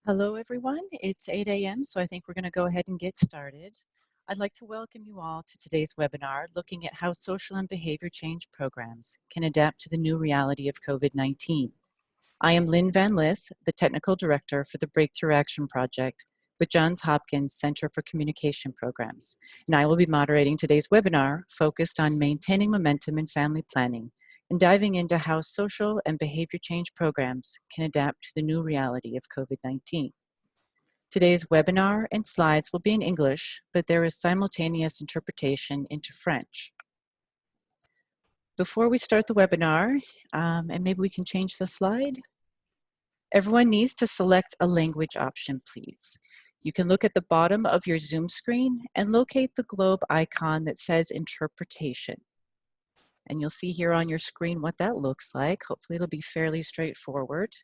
Hello, everyone. It's 8 a.m., so I think we're going to go ahead and get started. I'd like to welcome you all to today's webinar, looking at how social and behavior change programs can adapt to the new reality of COVID-19. I am Lynn Van Lith, the Technical Director for the Breakthrough Action Project with Johns Hopkins Center for Communication Programs, and I will be moderating today's webinar focused on maintaining momentum in family planning and diving into how social and behavior change programs can adapt to the new reality of COVID-19. Today's webinar and slides will be in English, but there is simultaneous interpretation into French. Before we start the webinar, and maybe we can change the slide. Everyone needs to select a language option, please. You can look at the bottom of your Zoom screen and locate the globe icon that says interpretation. And you'll see here on your screen what that looks like. Hopefully it'll be fairly straightforward.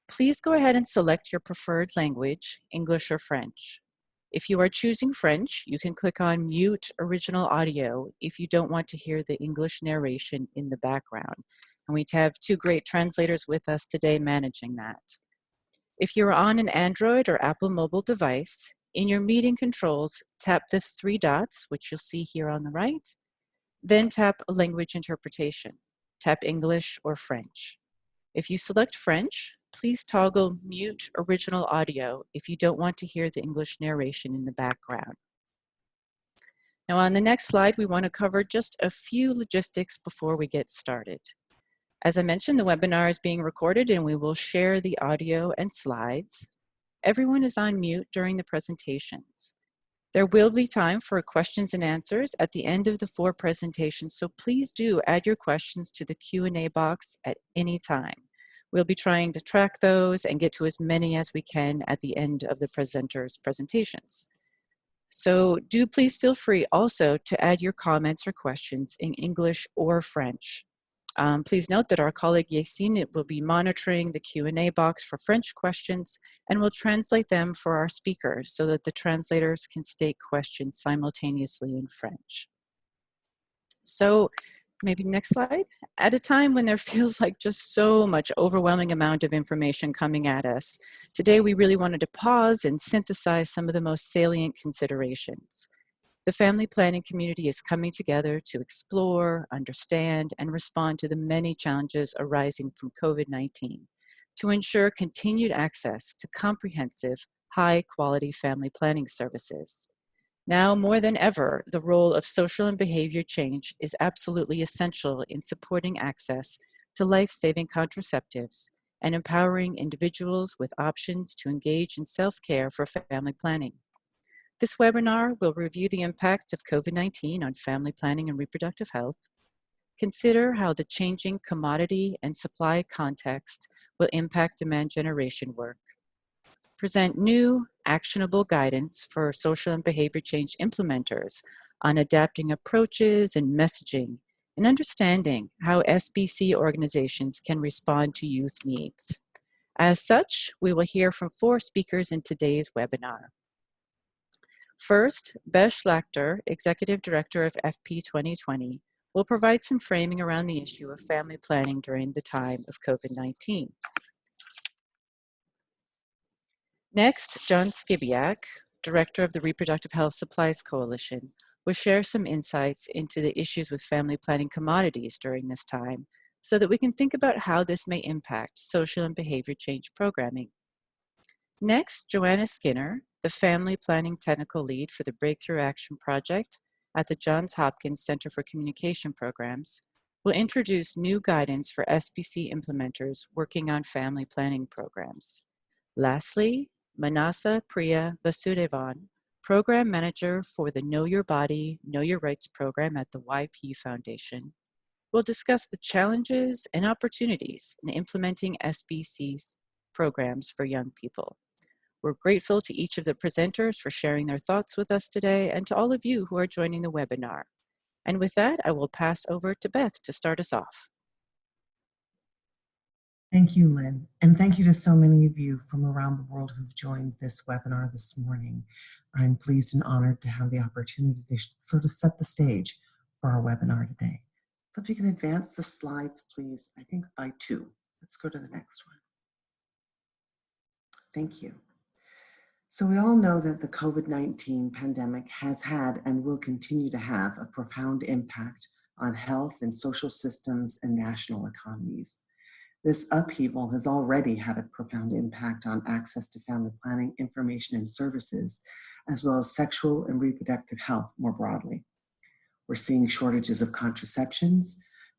Please go ahead and select your preferred language, English or French. If you are choosing French, you can click on Mute Original Audio if you don't want to hear the English narration in the background. And we have two great translators with us today managing that. If you're on an Android or Apple mobile device, in your meeting controls, tap the three dots, which you'll see here on the right, then tap Language Interpretation. Tap English or French. If you select French, please toggle Mute Original Audio if you don't want to hear the English narration in the background. Now on the next slide, we want to cover just a few logistics before we get started. As I mentioned, the webinar is being recorded and we will share the audio and slides. Everyone is on mute during the presentations. There will be time for questions and answers at the end of the four presentations, so please do add your questions to the Q&A box at any time. We'll be trying to track those and get to as many as we can at the end of the presenters' presentations. So do please feel free also to add your comments or questions in English or French. Please note that our colleague Yacine will be monitoring the Q&A box for French questions and will translate them for our speakers so that the translators can state questions simultaneously in French. So maybe next slide. At a time when there feels like just so much overwhelming amount of information coming at us, today we really wanted to pause and synthesize some of the most salient considerations. The family planning community is coming together to explore, understand, and respond to the many challenges arising from COVID-19 to ensure continued access to comprehensive, high-quality family planning services. Now more than ever, the role of social and behavior change is absolutely essential in supporting access to life-saving contraceptives and empowering individuals with options to engage in self-care for family planning. This webinar will review the impact of COVID-19 on family planning and reproductive health, consider how the changing commodity and supply context will impact demand generation work, present new, actionable guidance for social and behavior change implementers on adapting approaches and messaging, and understanding how SBC organizations can respond to youth needs. As such, we will hear from four speakers in today's webinar. First, Besh Lachter, Executive Director of FP 2020, will provide some framing around the issue of family planning during the time of COVID-19. Next, John Skibiak, Director of the Reproductive Health Supplies Coalition, will share some insights into the issues with family planning commodities during this time so that we can think about how this may impact social and behavior change programming. Next, Joanna Skinner, the Family Planning Technical Lead for the Breakthrough Action Project at the Johns Hopkins Center for Communication Programs, will introduce new guidance for SBC implementers working on family planning programs. Lastly, Manasa Priya Vasudevan, Program Manager for the Know Your Body, Know Your Rights program at the YP Foundation, will discuss the challenges and opportunities in implementing SBC's programs for young people. We're grateful to each of the presenters for sharing their thoughts with us today and to all of you who are joining the webinar. And with that, I will pass over to Beth to start us off. Thank you, Lynn, and thank you to so many of you from around the world who've joined this webinar this morning. I'm pleased and honored to have the opportunity to sort of set the stage for our webinar today. So if you can advance the slides, please, I think by 2. Let's go to the next one. Thank you. So we all know that the COVID-19 pandemic has had and will continue to have a profound impact on health and social systems and national economies. This upheaval has already had a profound impact on access to family planning information and services, as well as sexual and reproductive health more broadly. We're seeing shortages of contraceptions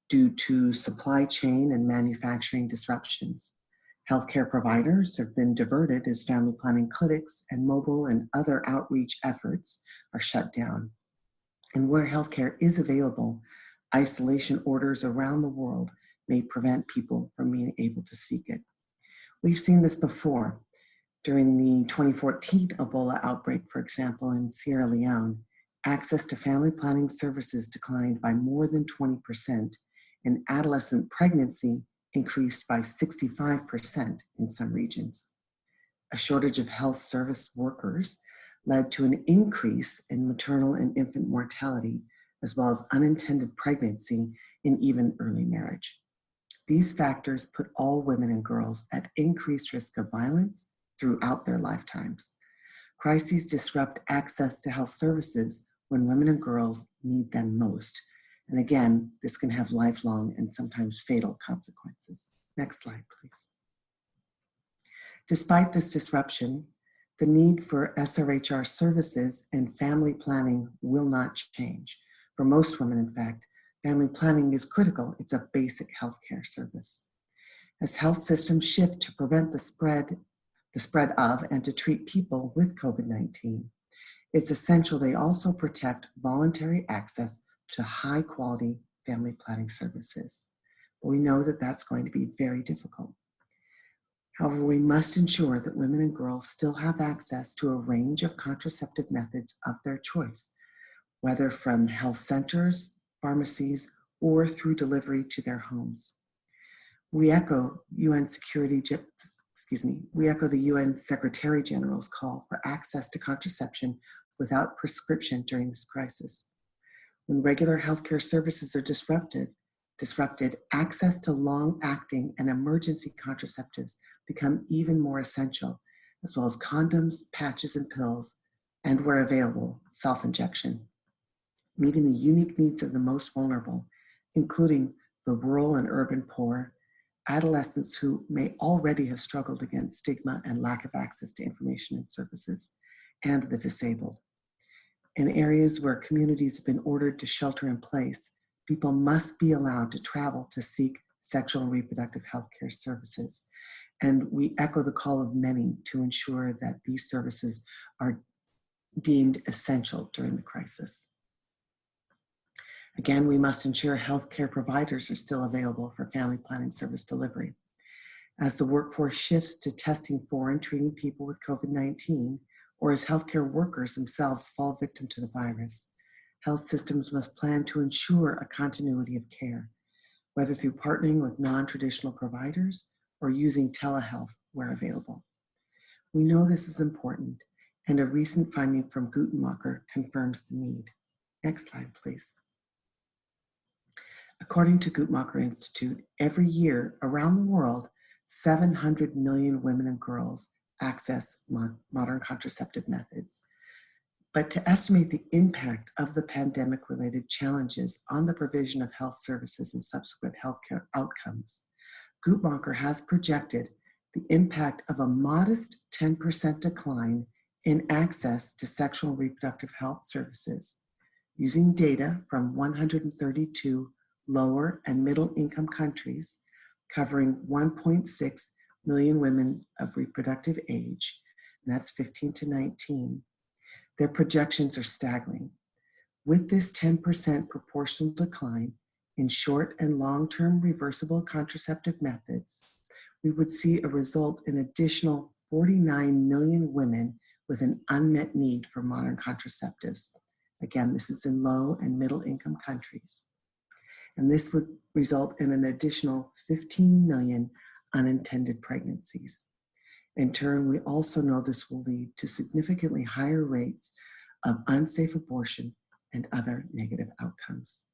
due to supply chain and manufacturing disruptions. Healthcare providers have been diverted as family planning clinics and mobile and other outreach efforts are shut down. And where healthcare is available, isolation orders around the world may prevent people from being able to seek it. We've seen this before. During the 2014 Ebola outbreak, for example, in Sierra Leone, access to family planning services declined by more than 20%, and adolescent pregnancy increased by 65% in some regions. A shortage of health service workers led to an increase in maternal and infant mortality, as well as unintended pregnancy and even early marriage. These factors put all women and girls at increased risk of violence throughout their lifetimes. Crises disrupt access to health services when women and girls need them most. And again, this can have lifelong and sometimes fatal consequences. Next slide, please. Despite this disruption, the need for SRHR services and family planning will not change. For most women, in fact, family planning is critical. It's a basic healthcare service. As health systems shift to prevent the spread of and to treat people with COVID-19, it's essential they also protect voluntary access to high quality family planning services. But we know that that's going to be very difficult. However, we must ensure that women and girls still have access to a range of contraceptive methods of their choice, whether from health centers, pharmacies, or through delivery to their homes. We echo the UN Secretary General's call for access to contraception without prescription during this crisis. When regular healthcare services are disrupted, access to long-acting and emergency contraceptives become even more essential, as well as condoms, patches, and pills, and where available, self-injection. Meeting the unique needs of the most vulnerable, including the rural and urban poor, adolescents who may already have struggled against stigma and lack of access to information and services, and the disabled. In areas where communities have been ordered to shelter in place, people must be allowed to travel to seek sexual and reproductive health care services. And we echo the call of many to ensure that these services are deemed essential during the crisis. Again, we must ensure healthcare providers are still available for family planning service delivery. As the workforce shifts to testing for and treating people with COVID-19, or as healthcare workers themselves fall victim to the virus, health systems must plan to ensure a continuity of care, whether through partnering with non-traditional providers or using telehealth where available. We know this is important, and a recent finding from Guttmacher confirms the need. Next slide, please. According to Guttmacher Institute, every year around the world, 700 million women and girls access modern contraceptive methods. But to estimate the impact of the pandemic-related challenges on the provision of health services and subsequent healthcare outcomes, Guttmacher has projected the impact of a modest 10% decline in access to sexual and reproductive health services using data from 132 lower and middle income countries covering 1.6 million women of reproductive age, and that's 15 to 19. Their projections are staggering. With this 10% proportional decline in short and long-term reversible contraceptive methods, we would see a result in additional 49 million women with an unmet need for modern contraceptives. Again, this is in low and middle income countries. And this would result in an additional 15 million unintended pregnancies. In turn, we also know this will lead to significantly higher rates of unsafe abortion and other negative outcomes.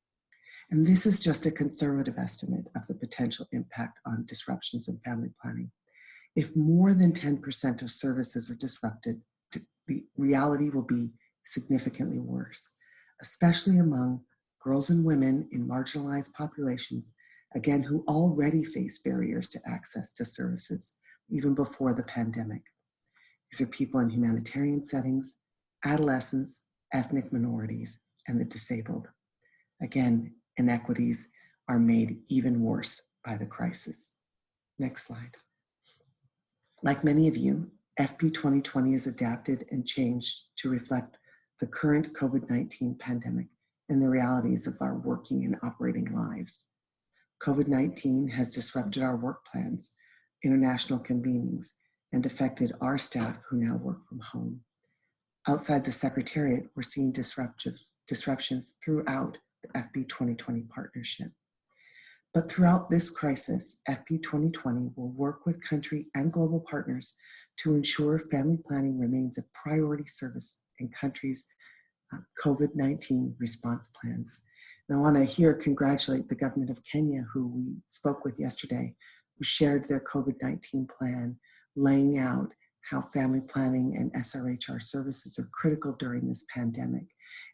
And this is just a conservative estimate of the potential impact on disruptions in family planning. If more than 10% of services are the reality will be significantly worse, especially among girls and women in marginalized populations, again, who already face barriers to access to services even before the pandemic. These are people in humanitarian settings, adolescents, ethnic minorities, and the disabled. Again, inequities are made even worse by the crisis. Next slide. Like many of you, FP 2020 is adapted and changed to reflect the current COVID-19 pandemic and the realities of our working and operating lives. COVID-19 has disrupted our work plans, international convenings, and affected our staff who now work from home. Outside the Secretariat, we're seeing disruptions throughout the FP 2020 partnership. But throughout this crisis, FP 2020 will work with country and global partners to ensure family planning remains a priority service in countries' COVID-19 response plans. And I want to here congratulate the government of Kenya, who we spoke with yesterday, who shared their COVID-19 plan, laying out how family planning and SRHR services are critical during this pandemic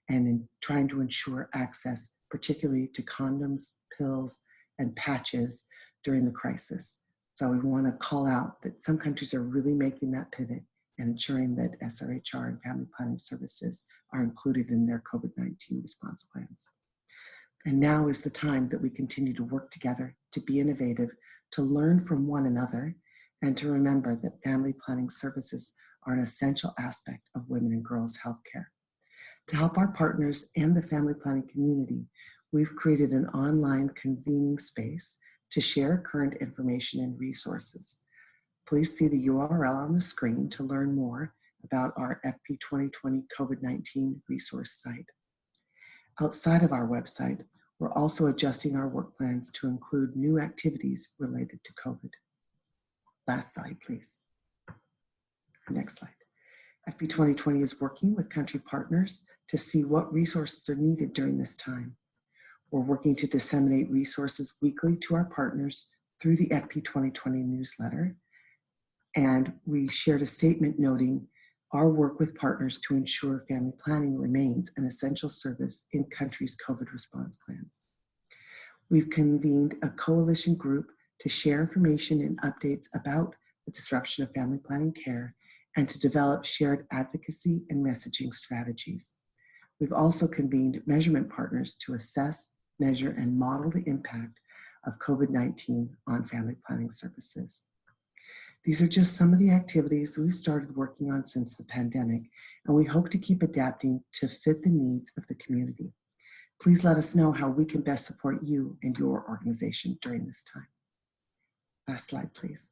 and in trying to ensure access, particularly to condoms, pills, and patches during the crisis. So we want to call out that some countries are really making that pivot and ensuring that SRHR and family planning services are included in their COVID-19 response plans. And now is the time that we continue to work together, to be innovative, to learn from one another, and to remember that family planning services are an essential aspect of women and girls' healthcare. To help our partners and the family planning community, we've created an online convening space to share current information and resources. Please see the URL on the screen to learn more about our FP 2020 COVID-19 resource site. Outside of our website, we're also adjusting our work plans to include new activities related to COVID. Last slide, please. Next slide. FP 2020 is working with country partners to see what resources are needed during this time. We're working to disseminate resources weekly to our partners through the FP 2020 newsletter. And we shared a statement noting our work with partners to ensure family planning remains an essential service in countries' COVID response plans. We've convened a coalition group to share information and updates about the disruption of family planning care and to develop shared advocacy and messaging strategies. We've also convened measurement partners to assess, measure, and model the impact of COVID-19 on family planning services. These are just some of the activities we've started working on since the pandemic, and we hope to keep adapting to fit the needs of the community. Please let us know how we can best support you and your organization during this time. Last slide, please.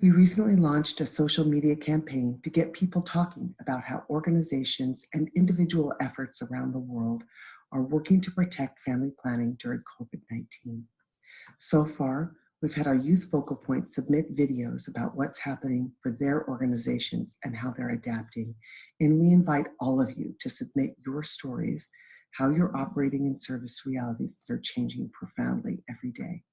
We recently launched a social media campaign to get people talking about how organizations and individual efforts around the world are working to protect family planning during COVID-19. So far, we've had our youth focal points submit videos about what's happening for their organizations and how they're adapting. And we invite all of you to submit your stories, how you're operating in service realities that are changing profoundly every day.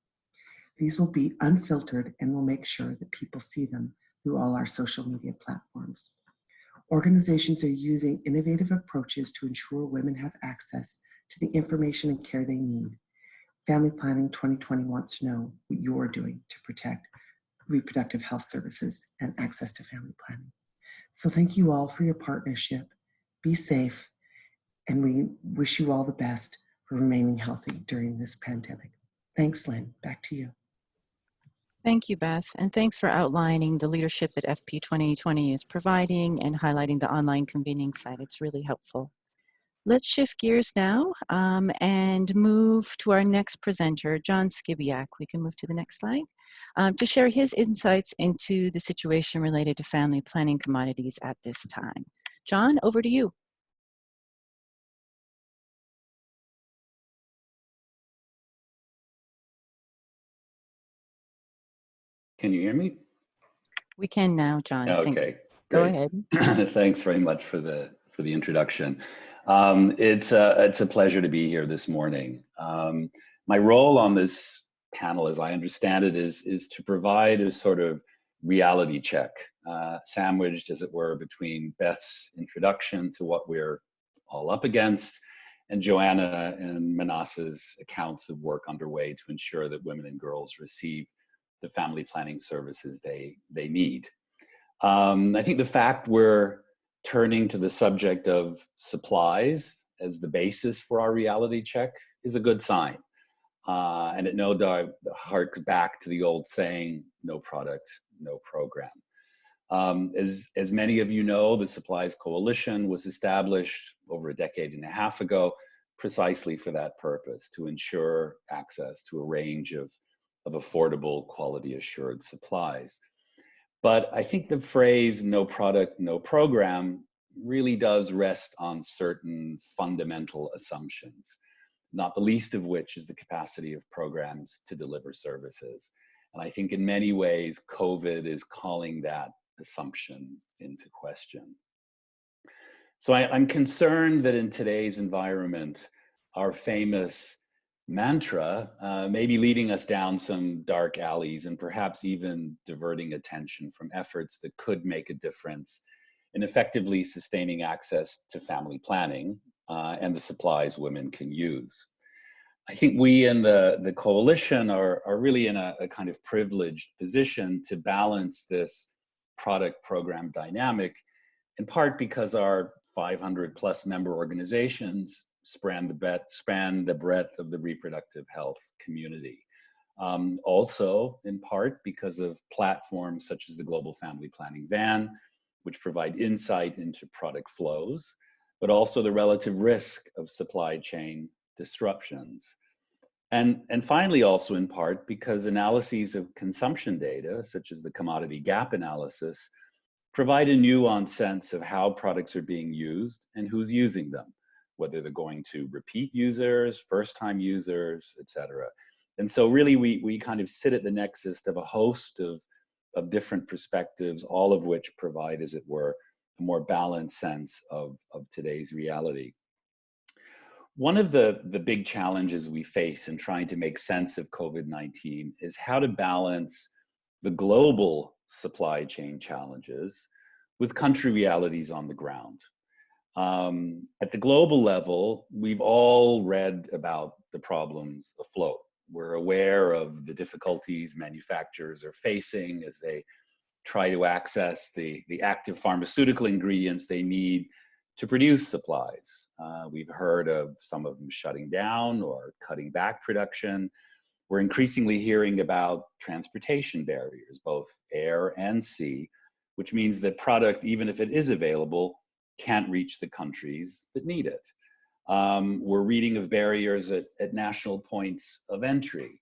These will be unfiltered and we'll make sure that people see them through all our social media platforms. Organizations are using innovative approaches to ensure women have access to the information and care they need. Family Planning 2020 wants to know what you're doing to protect reproductive health services and access to family planning. So thank you all for your partnership. Be safe, and we wish you all the best for remaining healthy during this pandemic. Thanks, Lynn. Back to you. Thank you, Beth, and thanks for outlining the leadership that FP 2020 is providing and highlighting the online convening site. It's really helpful. Let's shift gears now and move to our next presenter, John Skibiak. We can move to the next slide, to share his insights into the situation related to family planning commodities at this time. John, over to you. Can you hear me? We can now, John. Okay, thanks. great. Go ahead. Thanks very much for the introduction. It's a pleasure to be here this morning. My role on this panel, as I understand it, is to provide a sort of reality check, sandwiched, as it were, between Beth's introduction to what we're all up against and Joanna and Manas's accounts of work underway to ensure that women and girls receive the family planning services they need. I think the fact we're turning to the subject of supplies as the basis for our reality check is a good sign. And it no doubt harks back to the old saying, no product, no program. As many of you know, the Supplies Coalition was established over a decade and a half ago precisely for that purpose, to ensure access to a range of affordable, quality assured supplies. But I think the phrase no product, no program really does rest on certain fundamental assumptions, not the least of which is the capacity of programs to deliver services. And I think in many ways, COVID is calling that assumption into question. So I'm concerned that in today's environment, our famous mantra may be leading us down some dark alleys and perhaps even diverting attention from efforts that could make a difference in effectively sustaining access to family planning and the supplies women can use. I think we in the coalition are really in a kind of privileged position to balance this product program dynamic, in part because our 500 plus member organizations span the breadth of the reproductive health community. Also, in part because of platforms such as the Global Family Planning Van, which provide insight into product flows, but also the relative risk of supply chain disruptions. And finally, also in part because analyses of consumption data, such as the commodity gap analysis, provide a nuanced sense of how products are being used and who's using them, whether they're going to repeat users, first-time users, et cetera. And so really we kind of sit at the nexus of a host of different perspectives, all of which provide, as it were, a more balanced sense of today's reality. One of the big challenges we face in trying to make sense of COVID-19 is how to balance the global supply chain challenges with country realities on the ground. At the global level, we've all read about the problems afloat. We're aware of the difficulties manufacturers are facing as they try to access the active pharmaceutical ingredients they need to produce supplies. We've heard of some of them shutting down or cutting back production. We're increasingly hearing about transportation barriers, both air and sea, which means that product, even if it is available, can't reach the countries that need it. We're reading of barriers at national points of entry,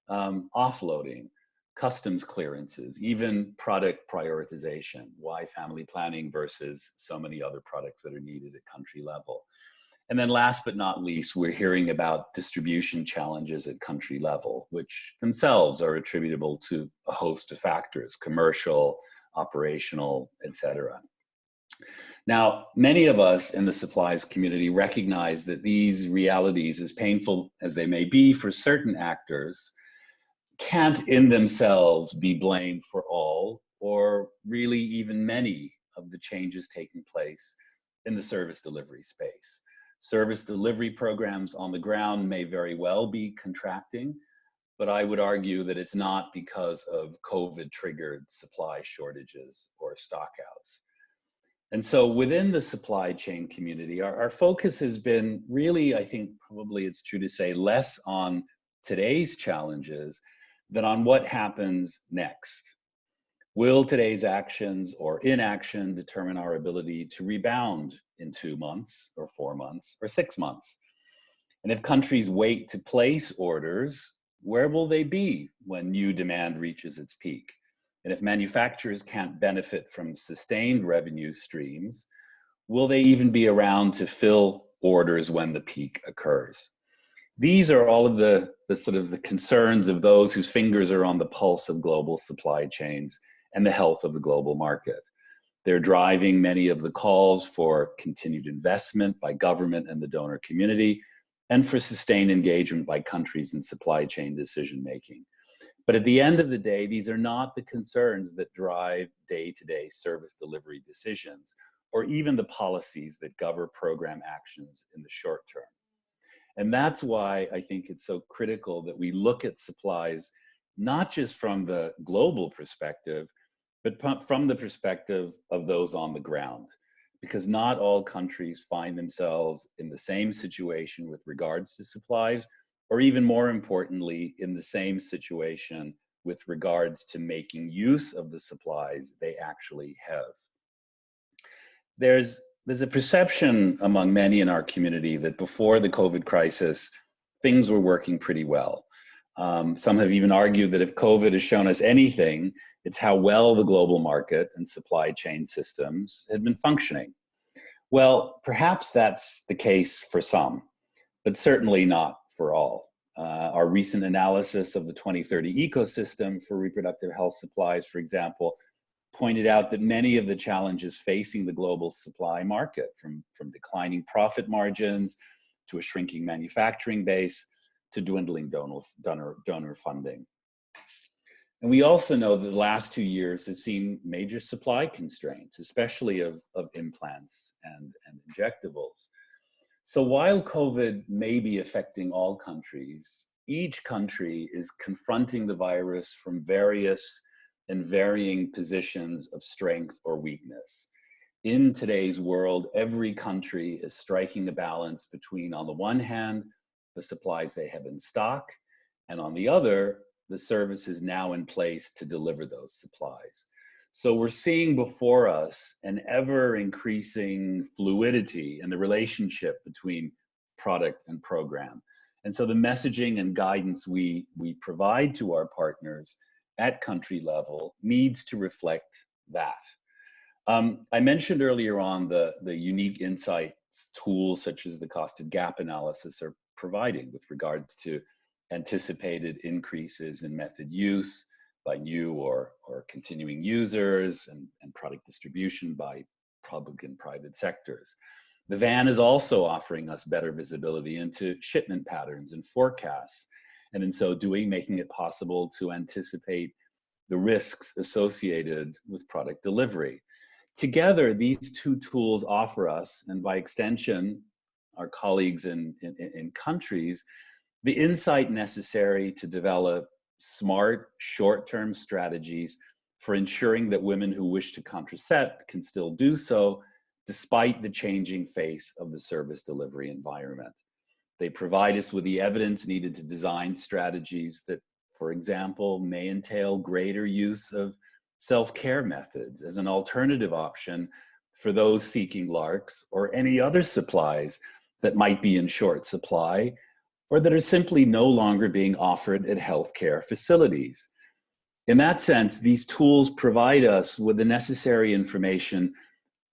offloading, customs clearances, even product prioritization, why family planning versus so many other products that are needed at country level. And then last but not least, we're hearing about distribution challenges at country level, which themselves are attributable to a host of factors, commercial, operational, et cetera. Now, many of us in the supplies community recognize that these realities, as painful as they may be for certain actors, can't in themselves be blamed for all or really even many of the changes taking place in the service delivery space. Service delivery programs on the ground may very well be contracting, but I would argue that it's not because of COVID-triggered supply shortages or stockouts. And so within the supply chain community, our focus has been really, I think probably it's true to say, less on today's challenges than on what happens next. Will today's actions or inaction determine our ability to rebound in 2 months or 4 months or 6 months? And if countries wait to place orders, where will they be when new demand reaches its peak? And if manufacturers can't benefit from sustained revenue streams, will they even be around to fill orders when the peak occurs? These are all of the sort of the concerns of those whose fingers are on the pulse of global supply chains and the health of the global market. They're driving many of the calls for continued investment by government and the donor community, and for sustained engagement by countries in supply chain decision making. But at the end of the day, these are not the concerns that drive day-to-day service delivery decisions, or even the policies that govern program actions in the short term. And that's why I think it's so critical that we look at supplies, not just from the global perspective, but from the perspective of those on the ground. Because not all countries find themselves in the same situation with regards to supplies, or even more importantly, in the same situation with regards to making use of the supplies they actually have. There's a perception among many in our community that before the COVID crisis, things were working pretty well. Some have even argued that if COVID has shown us anything, it's how well the global market and supply chain systems had been functioning. Well, perhaps that's the case for some, but certainly not for all. Our recent analysis of the 2030 ecosystem for reproductive health supplies, for example, pointed out that many of the challenges facing the global supply market, from declining profit margins to a shrinking manufacturing base to dwindling donor funding. And we also know that the last 2 years have seen major supply constraints, especially of implants and injectables. So while COVID may be affecting all countries, each country is confronting the virus from various and varying positions of strength or weakness. In today's world, every country is striking a balance between, on the one hand, the supplies they have in stock, and on the other, the services now in place to deliver those supplies. So we're seeing before us an ever increasing fluidity in the relationship between product and program. And so the messaging and guidance we provide to our partners at country level needs to reflect that. I mentioned earlier on the unique insights tools such as the costed gap analysis are providing with regards to anticipated increases in method use by new or continuing users and product distribution by public and private sectors. The VAN is also offering us better visibility into shipment patterns and forecasts, and in so doing, making it possible to anticipate the risks associated with product delivery. Together, these two tools offer us, and by extension, our colleagues in countries, the insight necessary to develop smart, short-term strategies for ensuring that women who wish to contracept can still do so despite the changing face of the service delivery environment. They provide us with the evidence needed to design strategies that, for example, may entail greater use of self-care methods as an alternative option for those seeking LARCs or any other supplies that might be in short supply or that are simply no longer being offered at healthcare facilities. In that sense, these tools provide us with the necessary information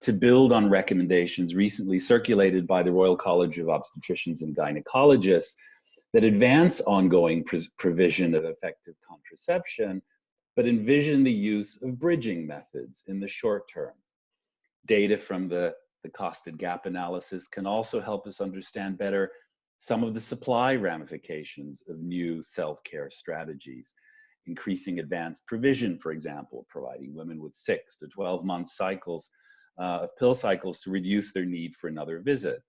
to build on recommendations recently circulated by the Royal College of Obstetricians and Gynecologists that advance ongoing provision of effective contraception, but envision the use of bridging methods in the short term. Data from the costed gap analysis can also help us understand better some of the supply ramifications of new self-care strategies, increasing advanced provision, for example, providing women with 6 to 12-month cycles of pill cycles to reduce their need for another visit,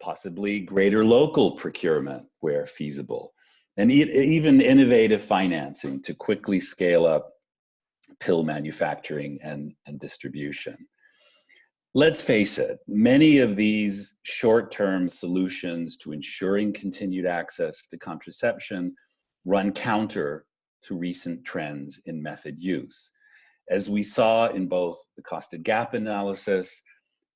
possibly greater local procurement where feasible, and even innovative financing to quickly scale up pill manufacturing and distribution. Let's face it, many of these short-term solutions to ensuring continued access to contraception run counter to recent trends in method use. As we saw in both the costed gap analysis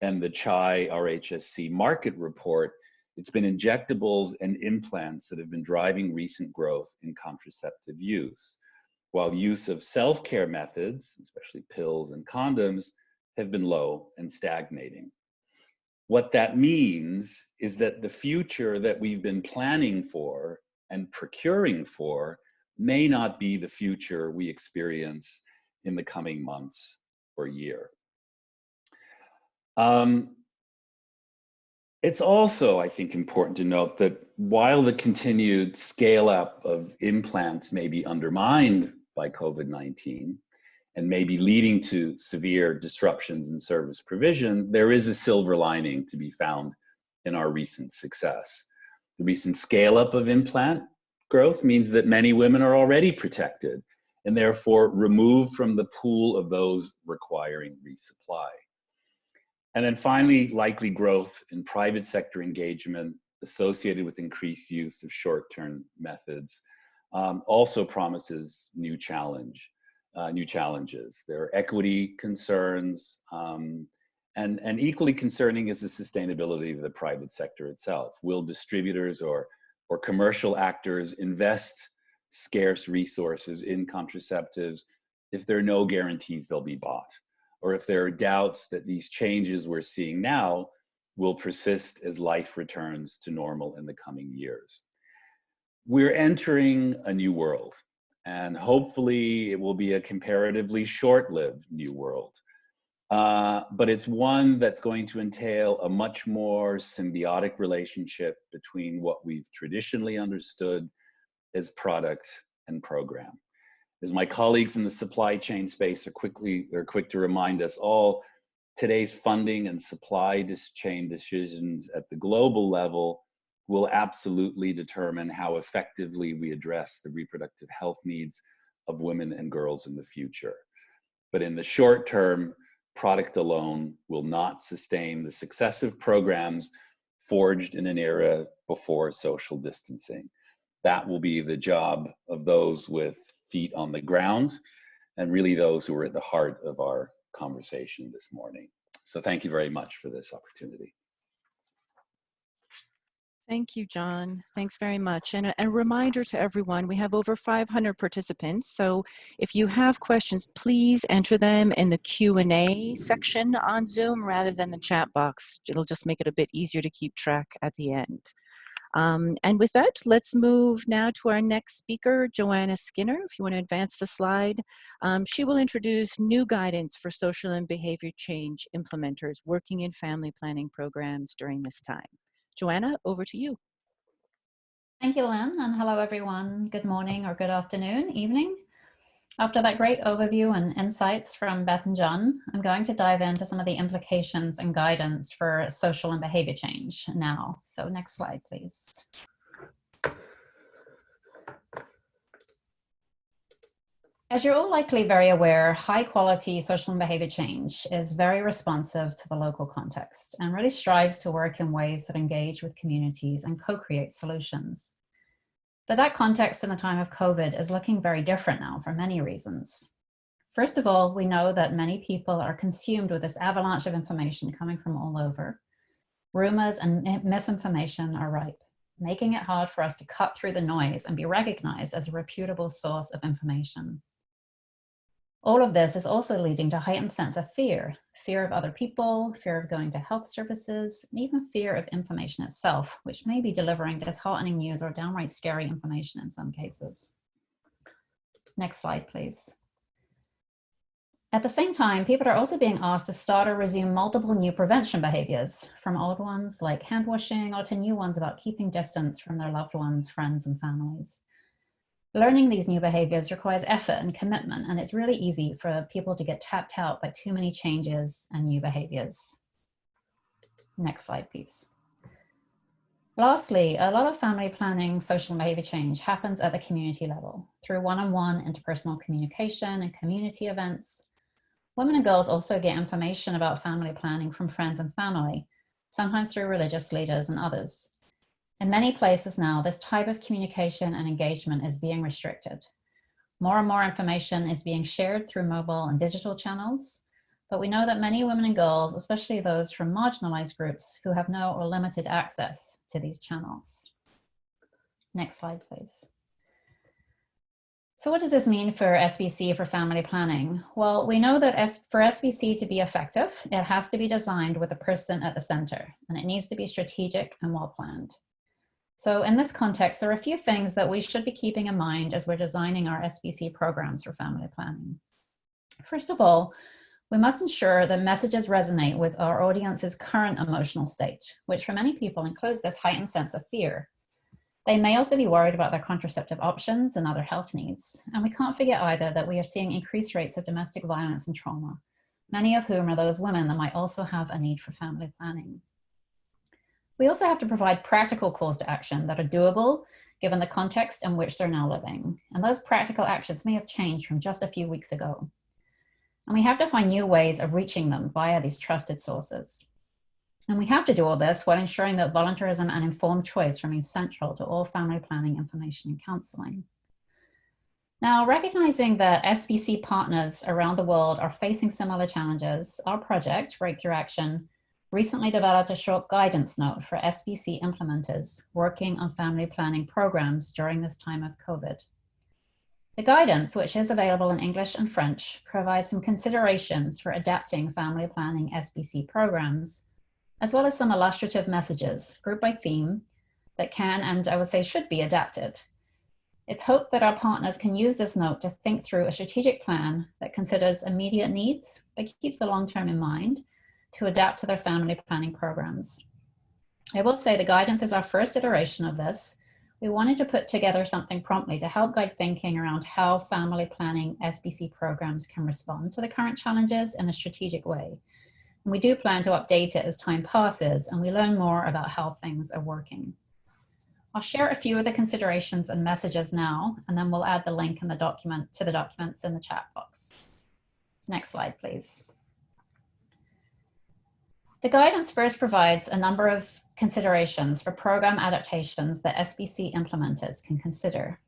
and the CHI RHSC market report, it's been injectables and implants that have been driving recent growth in contraceptive use, while use of self-care methods, especially pills and condoms, have been low and stagnating. What that means is that the future that we've been planning for and procuring for may not be the future we experience in the coming months or year. It's also, I think, important to note that while the continued scale up of implants may be undermined by COVID-19 and may be leading to severe disruptions in service provision, there is a silver lining to be found in our recent success. The recent scale up of implant growth means that many women are already protected and therefore removed from the pool of those requiring resupply. And then finally, likely growth in private sector engagement associated with increased use of short-term methods also promises new challenges. There are equity concerns, and equally concerning is the sustainability of the private sector itself. Will distributors or commercial actors invest scarce resources in contraceptives if there are no guarantees they'll be bought? Or if there are doubts that these changes we're seeing now will persist as life returns to normal in the coming years. We're entering a new world, and hopefully it will be a comparatively short-lived new world. But it's one that's going to entail a much more symbiotic relationship between what we've traditionally understood as product and program. As my colleagues in the supply chain space are quick to remind us all, today's funding and supply chain decisions at the global level will absolutely determine how effectively we address the reproductive health needs of women and girls in the future. But in the short term, product alone will not sustain the successive programs forged in an era before social distancing. That will be the job of those with feet on the ground, and really those who are at the heart of our conversation this morning. So thank you very much for this opportunity. Thank you, John. Thanks very much. And a reminder to everyone, we have over 500 participants. So if you have questions, please enter them in the Q&A section on Zoom rather than the chat box. It'll just make it a bit easier to keep track at the end. And with that, let's move now to our next speaker, Joanna Skinner. If you want to advance the slide, she will introduce new guidance for social and behavior change implementers working in family planning programs during this time. Joanna, over to you. Thank you, Lynn, and hello, everyone. Good morning or good afternoon, evening. After that great overview and insights from Beth and John, I'm going to dive into some of the implications and guidance for social and behavior change now. So next slide, please. As you're all likely very aware, high quality social and behavior change is very responsive to the local context and really strives to work in ways that engage with communities and co-create solutions. But that context in the time of COVID is looking very different now for many reasons. First of all, we know that many people are consumed with this avalanche of information coming from all over. Rumors and misinformation are ripe, making it hard for us to cut through the noise and be recognized as a reputable source of information. All of this is also leading to a heightened sense of fear of other people, fear of going to health services, and even fear of information itself, which may be delivering disheartening news or downright scary information in some cases. Next slide, please. At the same time, people are also being asked to start or resume multiple new prevention behaviors, from old ones like hand washing or to new ones about keeping distance from their loved ones, friends, and families. Learning these new behaviors requires effort and commitment, and it's really easy for people to get tapped out by too many changes and new behaviors. Next slide, please. Lastly, a lot of family planning, social and behavior change happens at the community level through one-on-one interpersonal communication and community events. Women and girls also get information about family planning from friends and family, sometimes through religious leaders and others. In many places now, this type of communication and engagement is being restricted. More and more information is being shared through mobile and digital channels, but we know that many women and girls, especially those from marginalized groups, who have no or limited access to these channels. Next slide, please. So what does this mean for SBC for family planning? Well, we know that for SBC to be effective, it has to be designed with the person at the center, and it needs to be strategic and well planned. So in this context, there are a few things that we should be keeping in mind as we're designing our SBC programs for family planning. First of all, We must ensure that messages resonate with our audience's current emotional state, which for many people includes this heightened sense of fear. They may also be worried about their contraceptive options and other health needs. And we can't forget either that we are seeing increased rates of domestic violence and trauma, many of whom are those women that might also have a need for family planning. We also have to provide practical calls to action that are doable given the context in which they're now living. And those practical actions may have changed from just a few weeks ago. And we have to find new ways of reaching them via these trusted sources. And we have to do all this while ensuring that volunteerism and informed choice remain central to all family planning information and counseling. Now, recognizing that SBC partners around the world are facing similar challenges, our project, Breakthrough Action, recently developed a short guidance note for SBC implementers working on family planning programs during this time of COVID. The guidance, which is available in English and French, provides some considerations for adapting family planning SBC programs, as well as some illustrative messages, grouped by theme, that can, and I would say should be, adapted. It's hoped that our partners can use this note to think through a strategic plan that considers immediate needs, but keeps the long-term in mind, to adapt to their family planning programs. I will say the guidance is our first iteration of this. We wanted to put together something promptly to help guide thinking around how family planning SBC programs can respond to the current challenges in a strategic way. And we do plan to update it as time passes and we learn more about how things are working. I'll share a few of the considerations and messages now, and then we'll add the link in the document to the documents in the chat box. Next slide, please. The guidance first provides a number of considerations for program adaptations that SBC implementers can consider.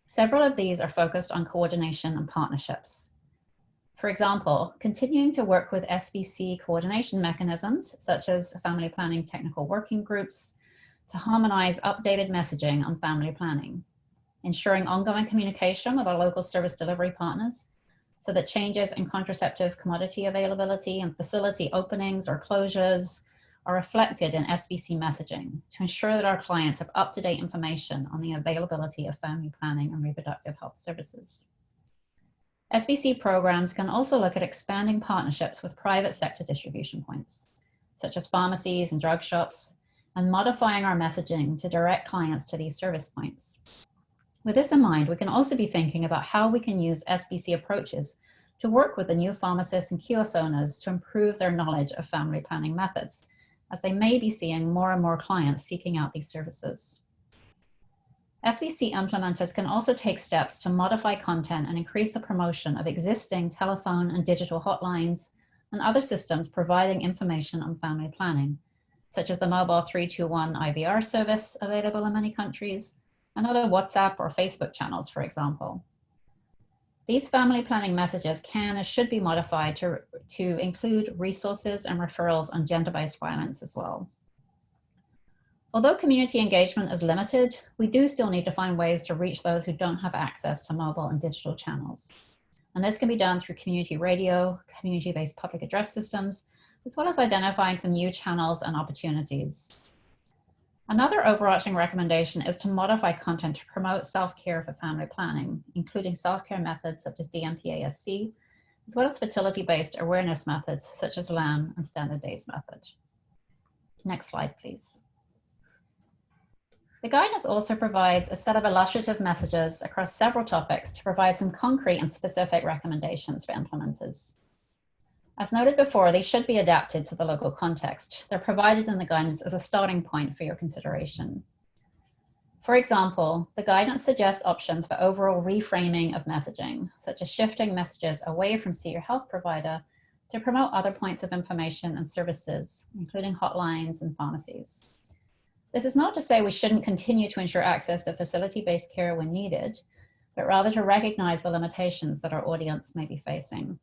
Several of these are focused on coordination and partnerships. For example, continuing to work with SBC coordination mechanisms, such as family planning technical working groups, to harmonize updated messaging on family planning, ensuring ongoing communication with our local service delivery partners, so that changes in contraceptive commodity availability and facility openings or closures are reflected in SBC messaging to ensure that our clients have up-to-date information on the availability of family planning and reproductive health services. SBC programs can also look at expanding partnerships with private sector distribution points, such as pharmacies and drug shops, and modifying our messaging to direct clients to these service points. With this in mind, we can also be thinking about how we can use SBC approaches to work with the new pharmacists and kiosk owners to improve their knowledge of family planning methods, as they may be seeing more and more clients seeking out these services. SBC implementers can also take steps to modify content and increase the promotion of existing telephone and digital hotlines and other systems providing information on family planning, such as the mobile 321 IVR service available in many countries, and other WhatsApp or Facebook channels, for example. These family planning messages can and should be modified to include resources and referrals on gender-based violence as well. Although community engagement is limited, we do still need to find ways to reach those who don't have access to mobile and digital channels. And this can be done through community radio, community-based public address systems, as well as identifying some new channels and opportunities. Another overarching recommendation is to modify content to promote self-care for family planning, including self-care methods such as DMPASC, as well as fertility-based awareness methods such as LAM and Standard Days method. Next slide, please. The guidance also provides a set of illustrative messages across several topics to provide some concrete and specific recommendations for implementers. As noted before, they should be adapted to the local context. They're provided in the guidance as a starting point for your consideration. For example, the guidance suggests options for overall reframing of messaging, such as shifting messages away from see your health provider to promote other points of information and services, including hotlines and pharmacies. This is not to say we shouldn't continue to ensure access to facility-based care when needed, but rather to recognize the limitations that our audience may be facing.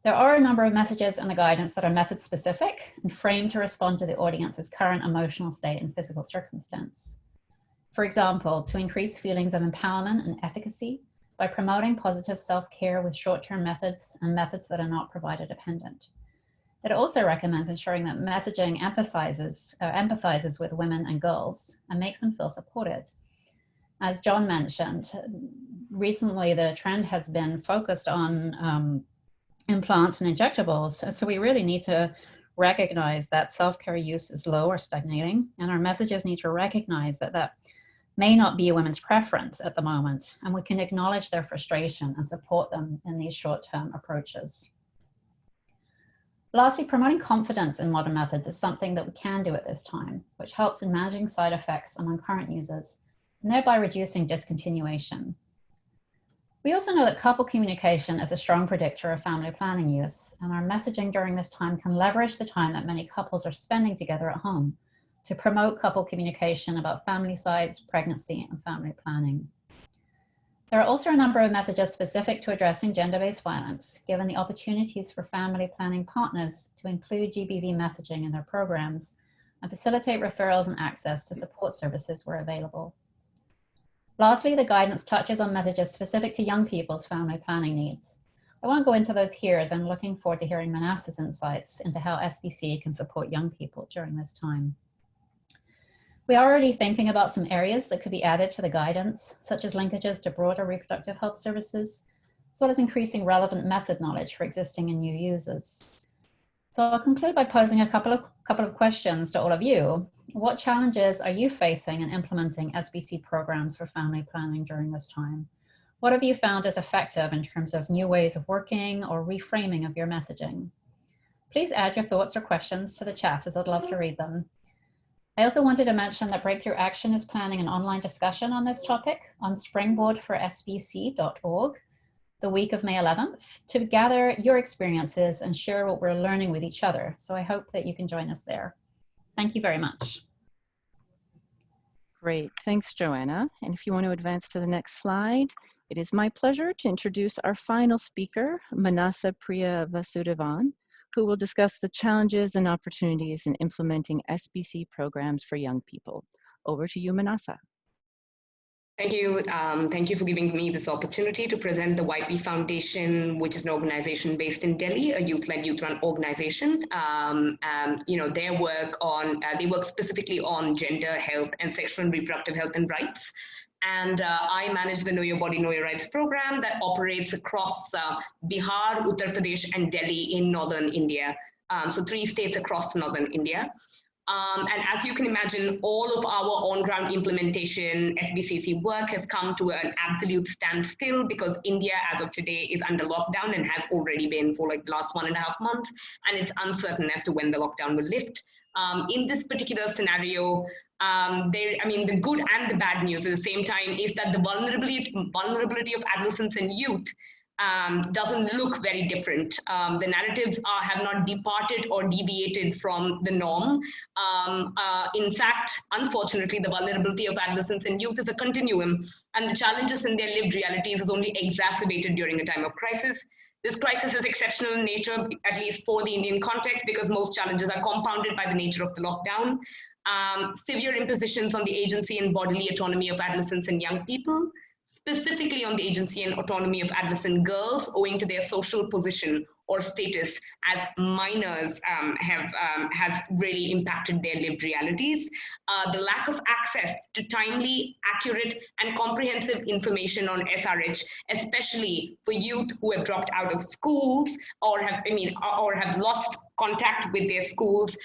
There are a number of messages in the guidance that are method specific and framed to respond to the audience's current emotional state and physical circumstance. For example, to increase feelings of empowerment and efficacy by promoting positive self-care with short-term methods and methods that are not provider dependent. It also recommends ensuring that messaging empathizes with women and girls and makes them feel supported. As John mentioned, recently the trend has been focused on implants and injectables. So we really need to recognize that self-care use is low or stagnating, and our messages need to recognize that that may not be a women's preference at the moment, and we can acknowledge their frustration and support them in these short-term approaches. Lastly, promoting confidence in modern methods is something that we can do at this time, which helps in managing side effects among current users, and thereby reducing discontinuation. We also know that couple communication is a strong predictor of family planning use, and our messaging during this time can leverage the time that many couples are spending together at home to promote couple communication about family size, pregnancy, and family planning. There are also a number of messages specific to addressing gender-based violence, given the opportunities for family planning partners to include GBV messaging in their programs and facilitate referrals and access to support services where available. Lastly, the guidance touches on messages specific to young people's family planning needs. I won't go into those here, as I'm looking forward to hearing Manasseh's insights into how SBC can support young people during this time. We are already thinking about some areas that could be added to the guidance, such as linkages to broader reproductive health services, as well as increasing relevant method knowledge for existing and new users. So I'll conclude by posing a couple of questions to all of you. What challenges are you facing in implementing SBC programs for family planning during this time? What have you found as effective in terms of new ways of working or reframing of your messaging? Please add your thoughts or questions to the chat, as I'd love to read them. I also wanted to mention that Breakthrough Action is planning an online discussion on this topic on springboardforsbc.org the week of May 11th to gather your experiences and share what we're learning with each other. So I hope that you can join us there. Thank you very much. Great, thanks, Joanna. And if you want to advance to the next slide, it is my pleasure to introduce our final speaker, Manasseh Priya Vasudevan, who will discuss the challenges and opportunities in implementing SBC programs for young people. Over to you, Manasseh. Thank you. Thank you for giving me this opportunity to present the YP Foundation, which is an organization based in Delhi, a youth-led, youth-run organization. Their work on, they work specifically on gender health and sexual and reproductive health and rights. And I manage the Know Your Body, Know Your Rights program that operates across Bihar, Uttar Pradesh, and Delhi in northern India. So 3 states across northern India. And as you can imagine, all of our on-ground implementation SBCC work has come to an absolute standstill because India, as of today, is under lockdown and has already been for like the last 1.5 months, and it's uncertain as to when the lockdown will lift. In this particular scenario, the good and the bad news at the same time is that the vulnerability of adolescents and youth doesn't look very different. The narratives have not departed or deviated from the norm. In fact, unfortunately, the vulnerability of adolescents and youth is a continuum, and the challenges in their lived realities is only exacerbated during a time of crisis. This crisis is exceptional in nature, at least for the Indian context, because most challenges are compounded by the nature of the lockdown. Severe impositions on the agency and bodily autonomy of adolescents and young people, specifically on the agency and autonomy of adolescent girls owing to their social position or status as minors has really impacted their lived realities. The lack of access to timely, accurate, and comprehensive information on SRH, especially for youth who have dropped out of schools or have lost contact with their schools,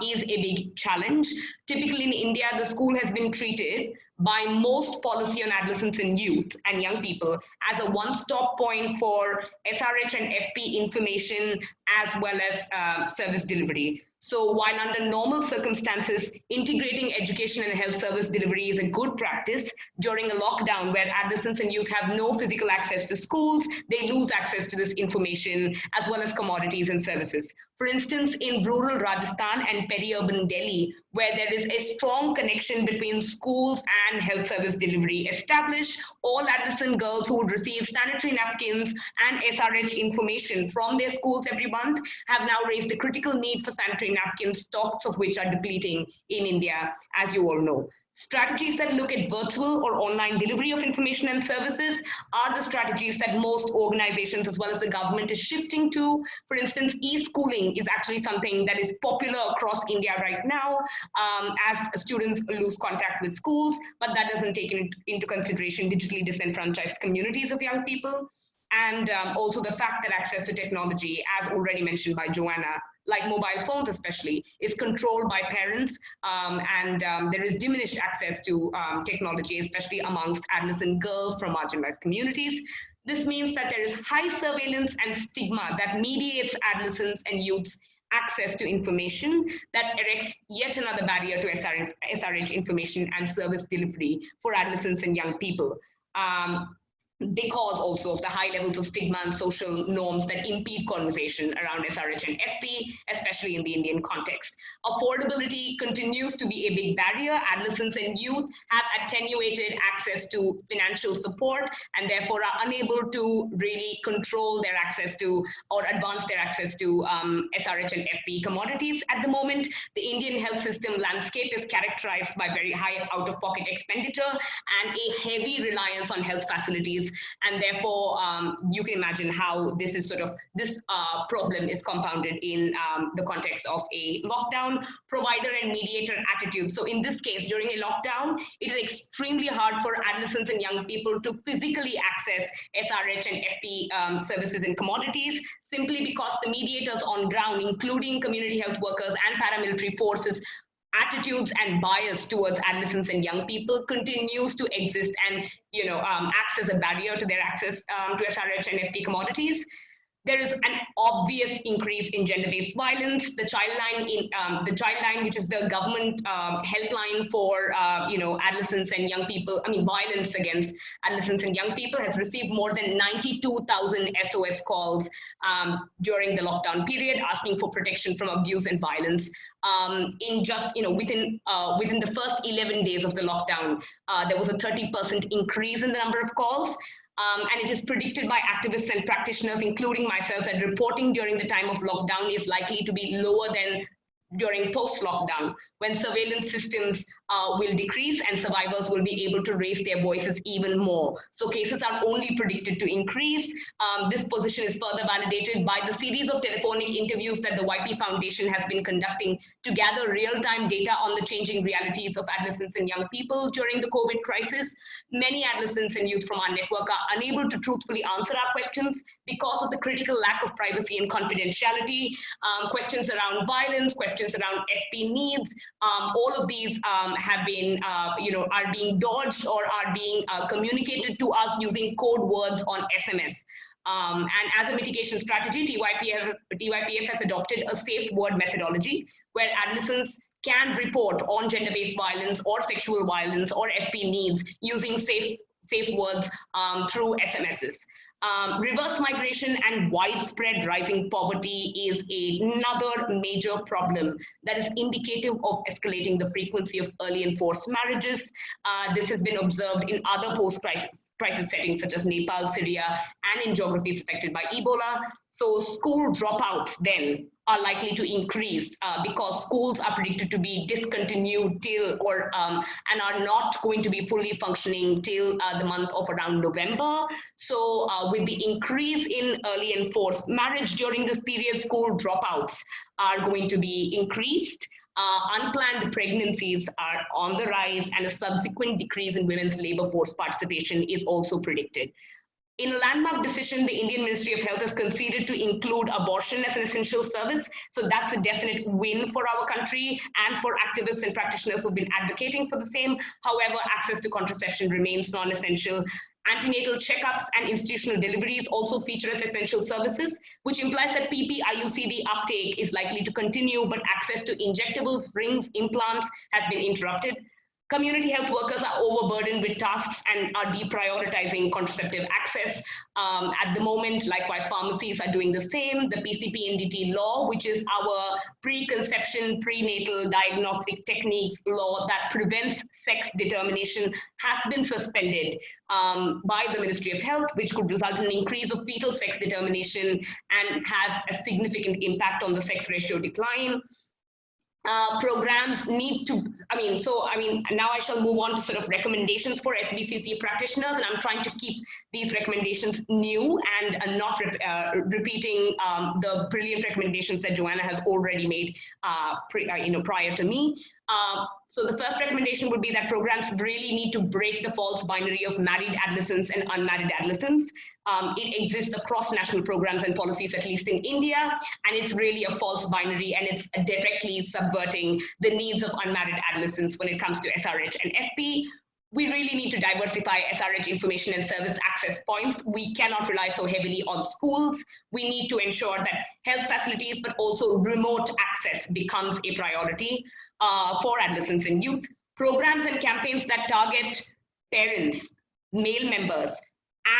is a big challenge. Typically in India, the school has been treated by most policy on adolescents and youth and young people as a one-stop point for SRH and FP information as well as service delivery. So while under normal circumstances, integrating education and health service delivery is a good practice, during a lockdown where adolescents and youth have no physical access to schools, they lose access to this information as well as commodities and services. For instance, in rural Rajasthan and peri-urban Delhi, where there is a strong connection between schools and health service delivery established, all adolescent girls who would receive sanitary napkins and SRH information from their schools every month have now raised the critical need for sanitary napkins, stocks of which are depleting in India, as you all know. Strategies that look at virtual or online delivery of information and services are the strategies that most organizations as well as the government is shifting to. For instance, e-schooling is actually something that is popular across India right now as students lose contact with schools, but that doesn't take into consideration digitally disenfranchised communities of young people. and also the fact that access to technology, as already mentioned by Joanna, like mobile phones especially, is controlled by parents, and there is diminished access to technology, especially amongst adolescent girls from marginalized communities. This means that there is high surveillance and stigma that mediates adolescents and youths access to information, that erects yet another barrier to SRH information and service delivery for adolescents and young people. Because also of the high levels of stigma and social norms that impede conversation around SRH and FP, especially in the Indian context. Affordability continues to be a big barrier. Adolescents and youth have attenuated access to financial support and therefore are unable to really control their access to or advance their access to SRH and FP commodities at the moment. The Indian health system landscape is characterized by very high out-of-pocket expenditure and a heavy reliance on health facilities. And therefore, you can imagine how this is this problem is compounded in the context of a lockdown, provider and mediator attitude. So in this case, during a lockdown, it is extremely hard for adolescents and young people to physically access SRH and FP services and commodities, simply because the mediators on ground, including community health workers and paramilitary forces, attitudes and bias towards adolescents and young people continues to exist and acts as a barrier to their access to SRH and FP commodities. There is an obvious increase in gender-based violence. The Childline, which is the government helpline for adolescents and young people, violence against adolescents and young people, has received more than 92,000 SOS calls during the lockdown period, asking for protection from abuse and violence. In just within the first 11 days of the lockdown, there was a 30% increase in the number of calls. And it is predicted by activists and practitioners, including myself, that reporting during the time of lockdown is likely to be lower than during post-lockdown, when surveillance systems will decrease and survivors will be able to raise their voices even more. So cases are only predicted to increase. This position is further validated by the series of telephonic interviews that the YP Foundation has been conducting to gather real-time data on the changing realities of adolescents and young people during the COVID crisis. Many adolescents and youth from our network are unable to truthfully answer our questions because of the critical lack of privacy and confidentiality. Questions around violence, questions around FP needs, all of these have been, are being dodged or are being communicated to us using code words on SMS. And as a mitigation strategy, TYPF has adopted a safe word methodology where adolescents can report on gender-based violence or sexual violence or FP needs using safe words through SMSs. Reverse migration and widespread rising poverty is another major problem that is indicative of escalating the frequency of early and forced marriages. This has been observed in other post-crisis settings such as Nepal, Syria, and in geographies affected by Ebola. So school dropouts then are likely to increase because schools are predicted to be discontinued till and are not going to be fully functioning till the month of around November. So with the increase in early and forced marriage during this period, school dropouts are going to be increased. Unplanned pregnancies are on the rise, and a subsequent decrease in women's labor force participation is also predicted. In a landmark decision, the Indian Ministry of Health has conceded to include abortion as an essential service. So that's a definite win for our country and for activists and practitioners who've been advocating for the same. However, access to contraception remains non-essential. Antenatal checkups and institutional deliveries also feature as essential services, which implies that PP-IUCD uptake is likely to continue, but access to injectables, rings, implants has been interrupted. Community health workers are overburdened with tasks and are deprioritizing contraceptive access. At the moment, likewise, pharmacies are doing the same. The PCP-NDT law, which is our preconception, prenatal diagnostic techniques law that prevents sex determination, has been suspended by the Ministry of Health, which could result in an increase of fetal sex determination and have a significant impact on the sex ratio decline. Programs need to, now I shall move on to sort of recommendations for SBCC practitioners, and I'm trying to keep these recommendations new and not repeating the brilliant recommendations that Joanna has already made prior to me. So the first recommendation would be that programs really need to break the false binary of married adolescents and unmarried adolescents. It exists across national programs and policies, at least in India, and it's really a false binary, and it's directly subverting the needs of unmarried adolescents when it comes to SRH and FP. We really need to diversify SRH information and service access points. We cannot rely so heavily on schools. We need to ensure that health facilities, but also remote access becomes a priority for adolescents and youth. Programs and campaigns that target parents, male members,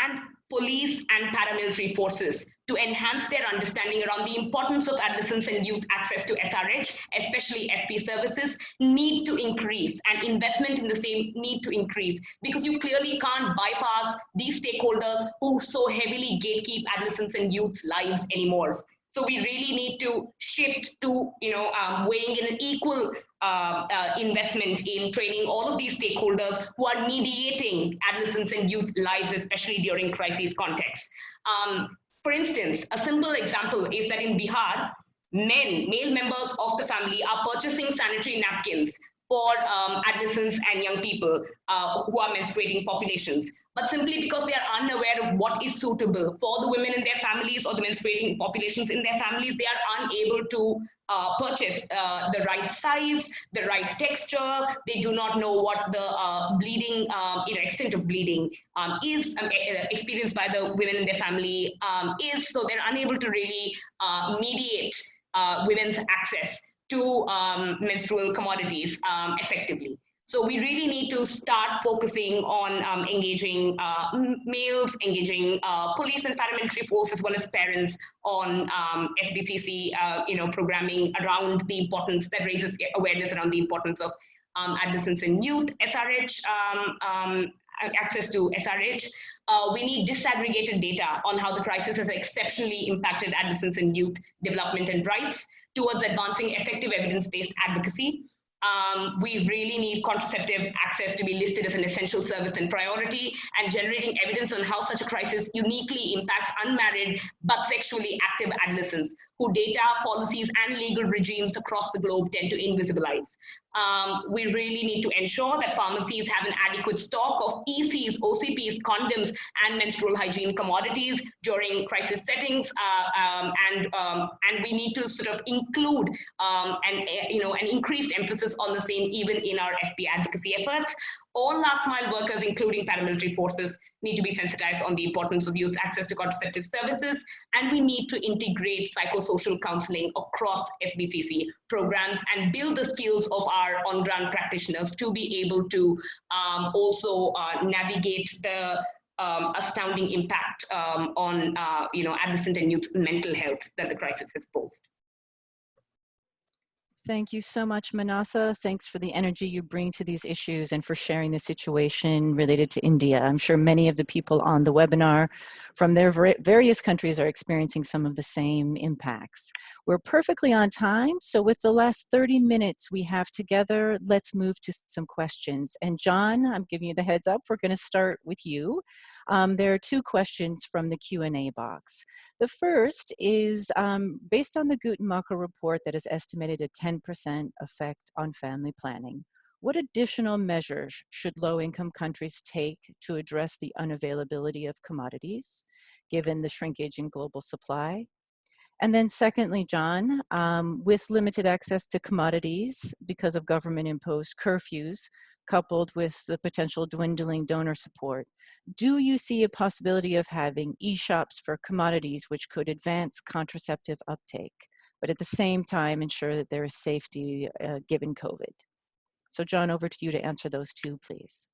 and police and paramilitary forces to enhance their understanding around the importance of adolescents and youth access to SRH, especially FP services, need to increase, and investment in the same need to increase, because you clearly can't bypass these stakeholders who so heavily gatekeep adolescents and youth's lives anymore. So we really need to shift to, weighing in an equal investment in training all of these stakeholders who are mediating adolescents and youth lives, especially during crisis contexts. For instance, a simple example is that in Bihar, male members of the family are purchasing sanitary napkins for adolescents and young people who are menstruating populations, but simply because they are unaware of what is suitable for the women in their families or the menstruating populations in their families, they are unable to purchase the right size, the right texture. They do not know what the bleeding, extent of bleeding is experienced by the women in their family is, so they're unable to really mediate women's access to menstrual commodities effectively. So we really need to start focusing on engaging males, engaging police and paramilitary force, as well as parents on SBCC, programming around the importance that raises awareness around the importance of adolescents and youth, SRH, access to SRH. We need disaggregated data on how the crisis has exceptionally impacted adolescents and youth development and rights towards advancing effective evidence-based advocacy. We really need contraceptive access to be listed as an essential service and priority, and generating evidence on how such a crisis uniquely impacts unmarried but sexually active adolescents who data, policies, and legal regimes across the globe tend to invisibilize. We really need to ensure that pharmacies have an adequate stock of ECs, OCPs, condoms, and menstrual hygiene commodities during crisis settings, and we need to sort of include an increased emphasis on the same even in our FP advocacy efforts. All last mile workers, including paramilitary forces, need to be sensitized on the importance of youth access to contraceptive services, and we need to integrate psychosocial counseling across SBCC programs and build the skills of our on-ground practitioners to be able to also navigate the astounding impact on adolescent and youth mental health that the crisis has posed. Thank you so much, Manasa. Thanks for the energy you bring to these issues and for sharing the situation related to India. I'm sure many of the people on the webinar from their various countries are experiencing some of the same impacts. We're perfectly on time, so with the last 30 minutes we have together, let's move to some questions. And John, I'm giving you the heads up, we're going to start with you. There are two questions from the Q&A box. The first is based on the Gutenmacher report that has estimated a 10% effect on family planning. What additional measures should low-income countries take to address the unavailability of commodities, given the shrinkage in global supply? And then secondly, John, with limited access to commodities because of government-imposed curfews, coupled with the potential dwindling donor support, do you see a possibility of having e-shops for commodities which could advance contraceptive uptake, but at the same time ensure that there is safety given COVID? So John, over to you to answer those two, please.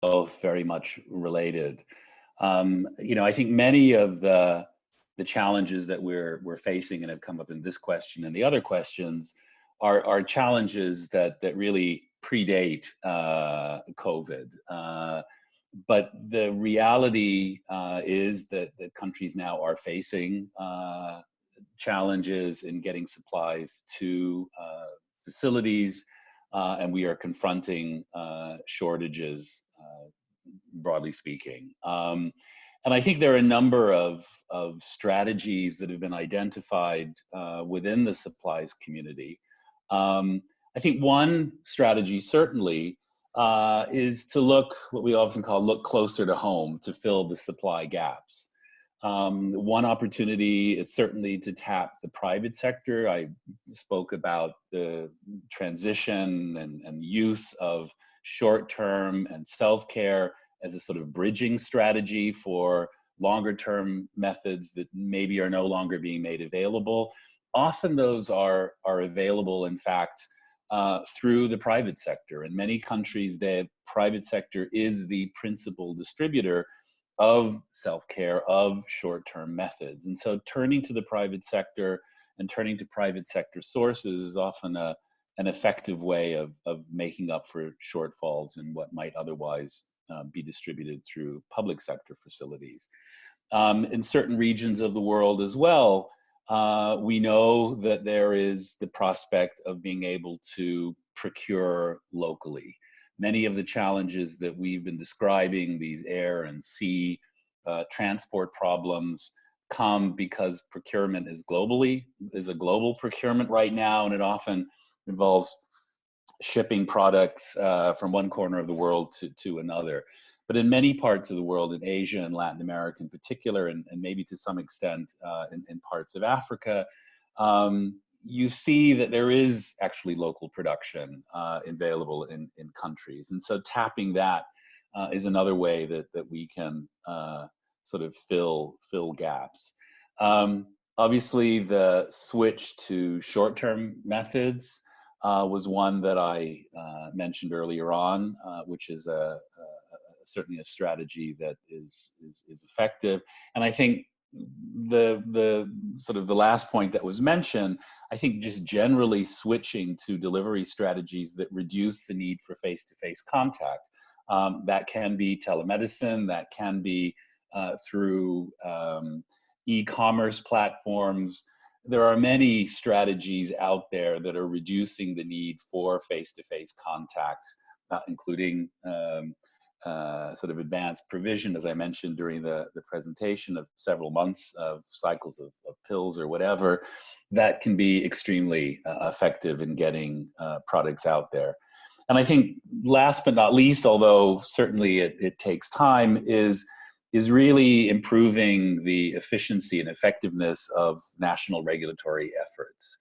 Both very much related. I think many of the challenges that we're facing and have come up in this question and the other questions are challenges that really predate COVID. But the reality is that countries now are facing challenges in getting supplies to facilities, and we are confronting shortages, broadly speaking. And I think there are a number of strategies that have been identified within the supplies community. I think one strategy certainly is to look, what we often call look closer to home, to fill the supply gaps. One opportunity is certainly to tap the private sector. I spoke about the transition and use of short-term and self-care as a sort of bridging strategy for longer-term methods that maybe are no longer being made available. Often those are available, in fact, through the private sector. In many countries, the private sector is the principal distributor of self-care, of short-term methods. And so turning to the private sector and turning to private sector sources is often an effective way of making up for shortfalls in what might otherwise be distributed through public sector facilities. In certain regions of the world as well, we know that there is the prospect of being able to procure locally. Many of the challenges that we've been describing, these air and sea transport problems, come because procurement is a global procurement right now, and it often involves shipping products from one corner of the world to another. But in many parts of the world, in Asia and Latin America in particular, and maybe to some extent in parts of Africa, you see that there is actually local production available in countries. And so tapping that is another way that we can sort of fill gaps. Obviously, the switch to short-term methods was one that I mentioned earlier on, which is certainly a strategy that is effective. And I think the sort of the last point that was mentioned, I think just generally switching to delivery strategies that reduce the need for face-to-face contact. That can be telemedicine, that can be through e-commerce platforms. There are many strategies out there that are reducing the need for face-to-face contact, including sort of advanced provision, as I mentioned during the presentation, of several months of cycles of pills or whatever, that can be extremely effective in getting products out there. And I think last but not least, although certainly it takes time, is really improving the efficiency and effectiveness of national regulatory efforts.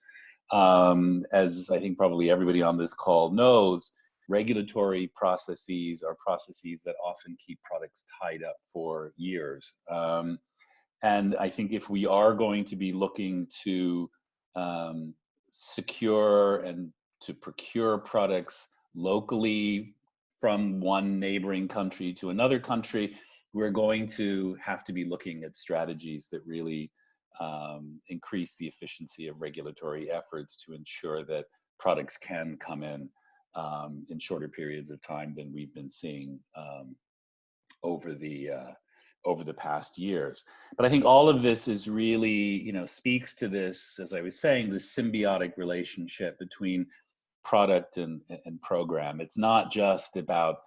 As I think probably everybody on this call knows, regulatory processes are processes that often keep products tied up for years. And I think if we are going to be looking to secure and to procure products locally from one neighboring country to another country, we're going to have to be looking at strategies that really increase the efficiency of regulatory efforts to ensure that products can come in shorter periods of time than we've been seeing over the past years. But I think all of this is really, speaks to this, as I was saying, this symbiotic relationship between product and program. It's not just about,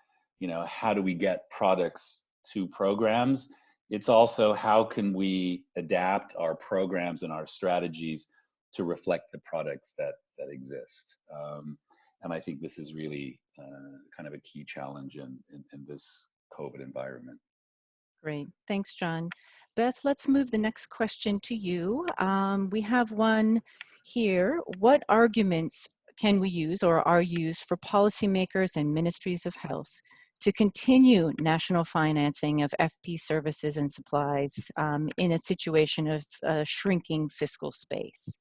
how do we get products to programs? It's also how can we adapt our programs and our strategies to reflect the products that exist. And I think this is really kind of a key challenge in this COVID environment. Great. Thanks, John. Beth, let's move the next question to you. We have one here. What arguments can we use or are used for policymakers and ministries of health to continue national financing of FP services and supplies in a situation of shrinking fiscal space?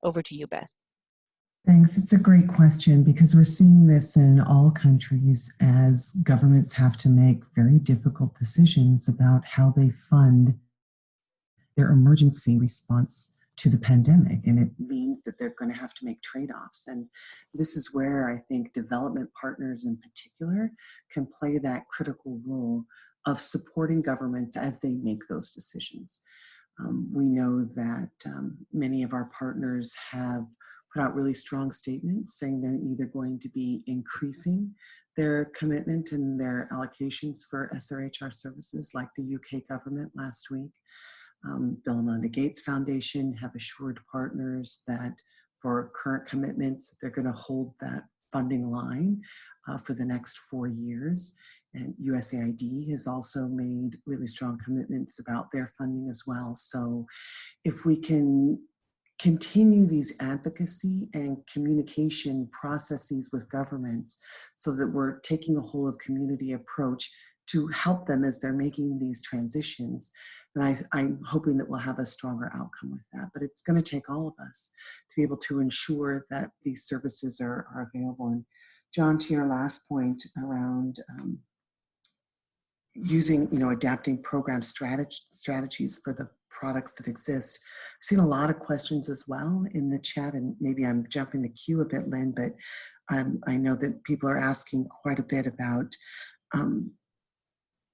Over to you, Beth. Thanks. It's a great question because we're seeing this in all countries as governments have to make very difficult decisions about how they fund their emergency response to the pandemic. And it means that they're going to have to make trade-offs. And this is where I think development partners in particular can play that critical role of supporting governments as they make those decisions. We know that many of our partners have put out really strong statements saying they're either going to be increasing their commitment and their allocations for SRHR services, like the UK government last week. Bill and Melinda Gates Foundation have assured partners that for current commitments, they're going to hold that funding line for the next 4 years. And USAID has also made really strong commitments about their funding as well. So if we can continue these advocacy and communication processes with governments so that we're taking a whole of community approach to help them as they're making these transitions. And I'm hoping that we'll have a stronger outcome with that. But it's going to take all of us to be able to ensure that these services are available. And John, to your last point around using, adapting program strategies for the products that exist. I've seen a lot of questions as well in the chat, and maybe I'm jumping the queue a bit, Lynn, but I know that people are asking quite a bit about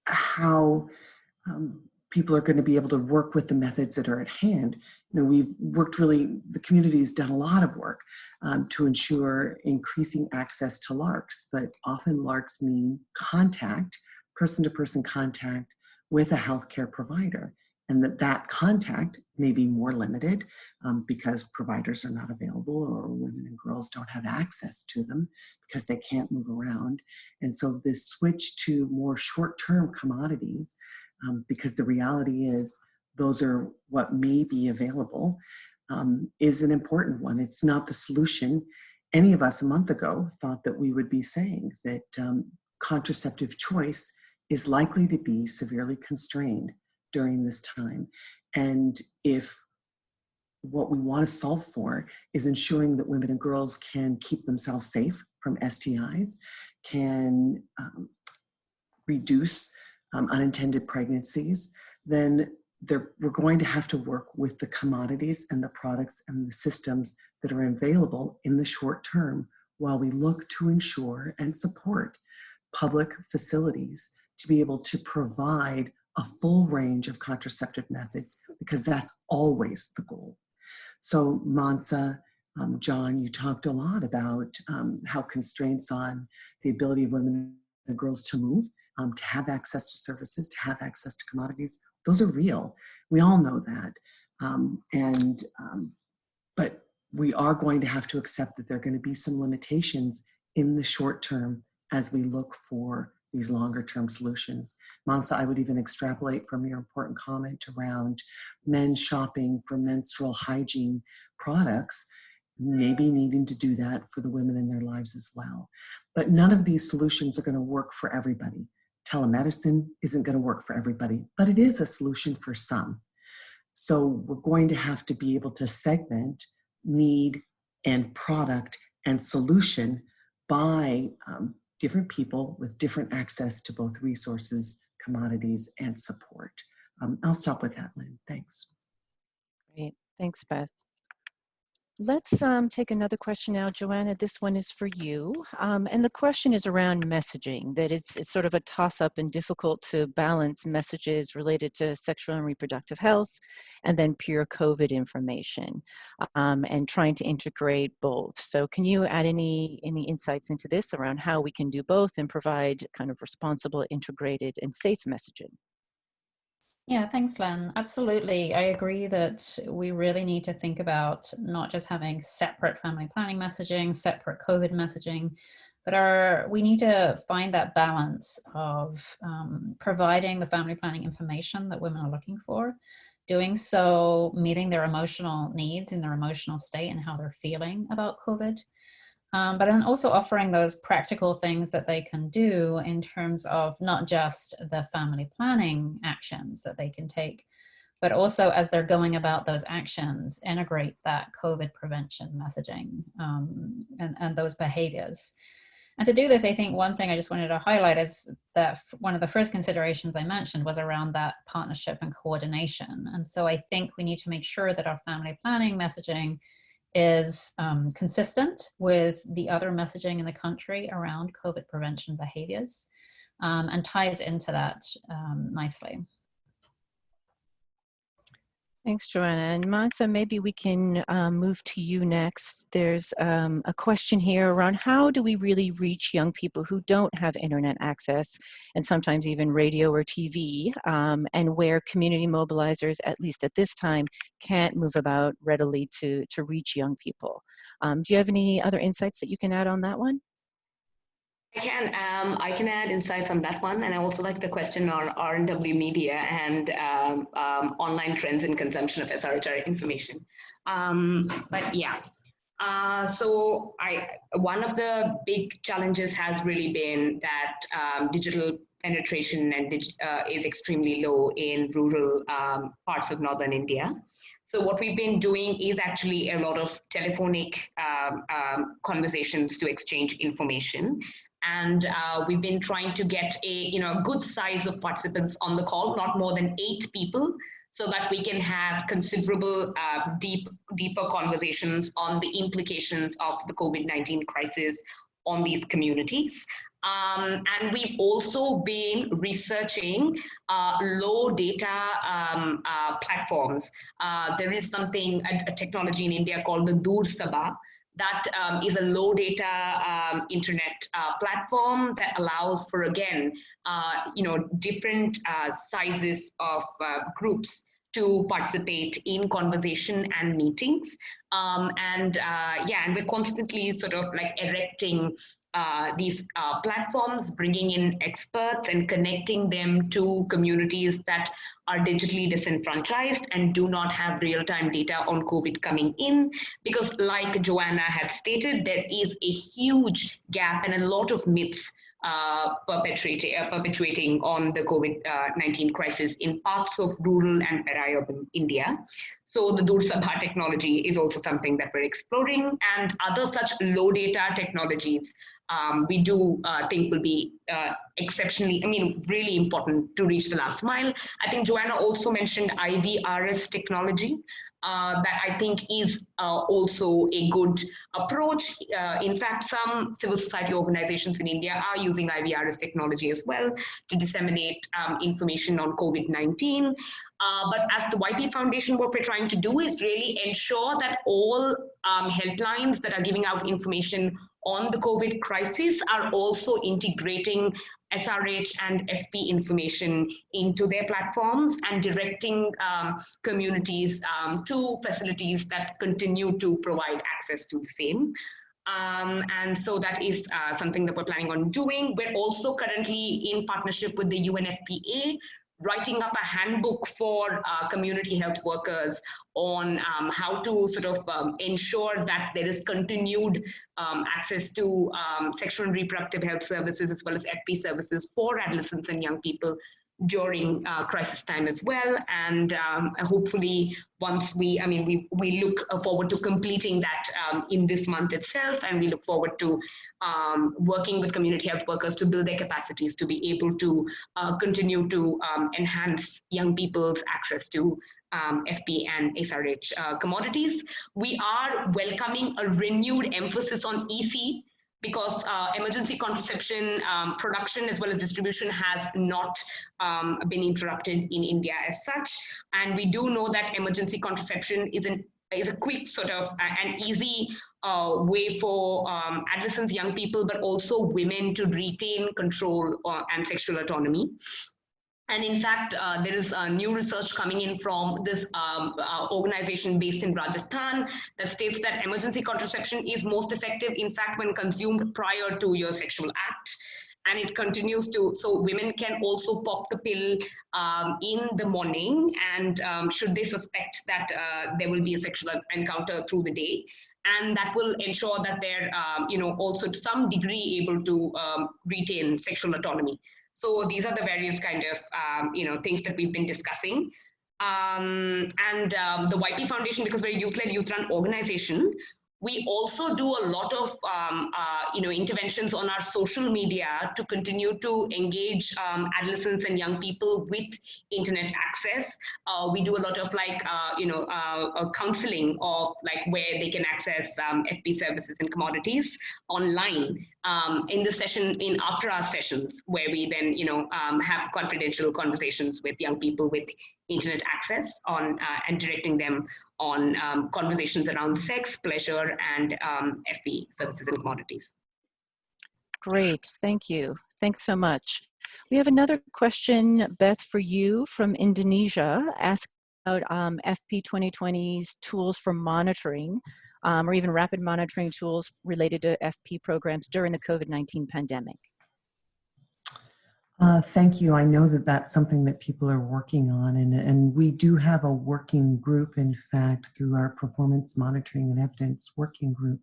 how people are going to be able to work with the methods that are at hand. We've worked the community's done a lot of work to ensure increasing access to LARCs, but often LARCs mean contact, person-to-person contact with a healthcare provider, and that contact may be more limited because providers are not available or women and girls don't have access to them because they can't move around. And so this switch to more short-term commodities, because the reality is those are what may be available, is an important one. It's not the solution. Any of us a month ago thought that we would be saying that contraceptive choice is likely to be severely constrained during this time. And if what we want to solve for is ensuring that women and girls can keep themselves safe from STIs, can reduce unintended pregnancies, then we're going to have to work with the commodities and the products and the systems that are available in the short term while we look to ensure and support public facilities to be able to provide a full range of contraceptive methods, because that's always the goal. So Mansa, John, you talked a lot about how constraints on the ability of women and girls to move, to have access to services, to have access to commodities, those are real. We all know that. But we are going to have to accept that there are going to be some limitations in the short term as we look for these longer term solutions. Mansa, I would even extrapolate from your important comment around men shopping for menstrual hygiene products, maybe needing to do that for the women in their lives as well. But none of these solutions are going to work for everybody. Telemedicine isn't going to work for everybody, but it is a solution for some. So we're going to have to be able to segment need and product and solution by different people with different access to both resources, commodities, and support. I'll stop with that, Lynn. Thanks. Great. Thanks, Beth. Let's take another question now. Joanna, this one is for you. And the question is around messaging, that it's sort of a toss-up and difficult to balance messages related to sexual and reproductive health and then pure COVID information, and trying to integrate both. So can you add any insights into this around how we can do both and provide kind of responsible, integrated, and safe messaging? Yeah, thanks, Len. Absolutely. I agree that we really need to think about not just having separate family planning messaging, separate COVID messaging, but we need to find that balance of providing the family planning information that women are looking for, doing so meeting their emotional needs in their emotional state and how they're feeling about COVID. But then also offering those practical things that they can do in terms of not just the family planning actions that they can take, but also as they're going about those actions, integrate that COVID prevention messaging and those behaviors. And to do this, I think one thing I just wanted to highlight is that one of the first considerations I mentioned was around that partnership and coordination. And so I think we need to make sure that our family planning messaging is consistent with the other messaging in the country around COVID prevention behaviors, and ties into that nicely. Thanks, Joanna. And Mansa, maybe we can move to you next. There's a question here around how do we really reach young people who don't have internet access and sometimes even radio or TV, and where community mobilizers, at least at this time, can't move about readily to reach young people. Do you have any other insights that you can add on that one? I can add insights on that one, and I also like the question on R&W media and online trends in consumption of SRHR information. But yeah, so one of the big challenges has really been that digital penetration is extremely low in rural parts of northern India. So what we've been doing is actually a lot of telephonic conversations to exchange information. And we've been trying to get a good size of participants on the call, not more than 8 people, so that we can have considerable deeper conversations on the implications of the COVID-19 crisis on these communities. And we've also been researching low data platforms. There is a technology in India called the Dur Sabha, that is a low data internet platform that allows for, again, different sizes of groups to participate in conversation and meetings. And we're constantly sort of like erecting these platforms, bringing in experts and connecting them to communities that are digitally disenfranchised and do not have real-time data on COVID coming in. Because like Joanna had stated, there is a huge gap and a lot of myths perpetuating on the COVID-19 crisis in parts of rural and peri-urban India. So the Dur Sabha technology is also something that we're exploring, and other such low data technologies we do think will be really important to reach the last mile. I think Joanna also mentioned IVRS technology. That I think is also a good approach. In fact, some civil society organizations in India are using IVRS technology as well to disseminate information on COVID-19. But as the YP Foundation, what we're trying to do is really ensure that all helplines that are giving out information on the COVID crisis are also integrating SRH and FP information into their platforms and directing communities to facilities that continue to provide access to the same. And so that is something that we're planning on doing. We're also currently in partnership with the UNFPA, writing up a handbook for community health workers on how to sort of ensure that there is continued access to sexual and reproductive health services as well as FP services for adolescents and young people during crisis time as well. And hopefully once we look forward to completing that in this month itself, and we look forward to working with community health workers to build their capacities to be able to continue to enhance young people's access to FP and SRH commodities. We are welcoming a renewed emphasis on EC, because emergency contraception production as well as distribution has not been interrupted in India as such. And we do know that emergency contraception is a quick sort of an easy way for adolescents, young people, but also women to retain control and sexual autonomy. And in fact, there is new research coming in from this organization based in Rajasthan that states that emergency contraception is most effective, in fact, when consumed prior to your sexual act. And it continues to, so women can also pop the pill in the morning, and should they suspect that there will be a sexual encounter through the day. And that will ensure that they're, also to some degree able to retain sexual autonomy. So these are the various kind of, things that we've been discussing. And the YP Foundation, because we're a youth-led, youth-run organization, we also do a lot of, interventions on our social media to continue to engage adolescents and young people with internet access. We do a lot of counseling of like where they can access FP services and commodities online. in the session, in after our sessions, where we then, have confidential conversations with young people with internet access on and directing them on conversations around sex, pleasure, and FP, services and commodities. Great, thank you. Thanks so much. We have another question, Beth, for you from Indonesia, asking about FP 2020's tools for monitoring, or even rapid monitoring tools related to FP programs during the COVID-19 pandemic. Thank you. I know that that's something that people are working on, and we do have a working group, in fact, through our performance monitoring and evidence working group,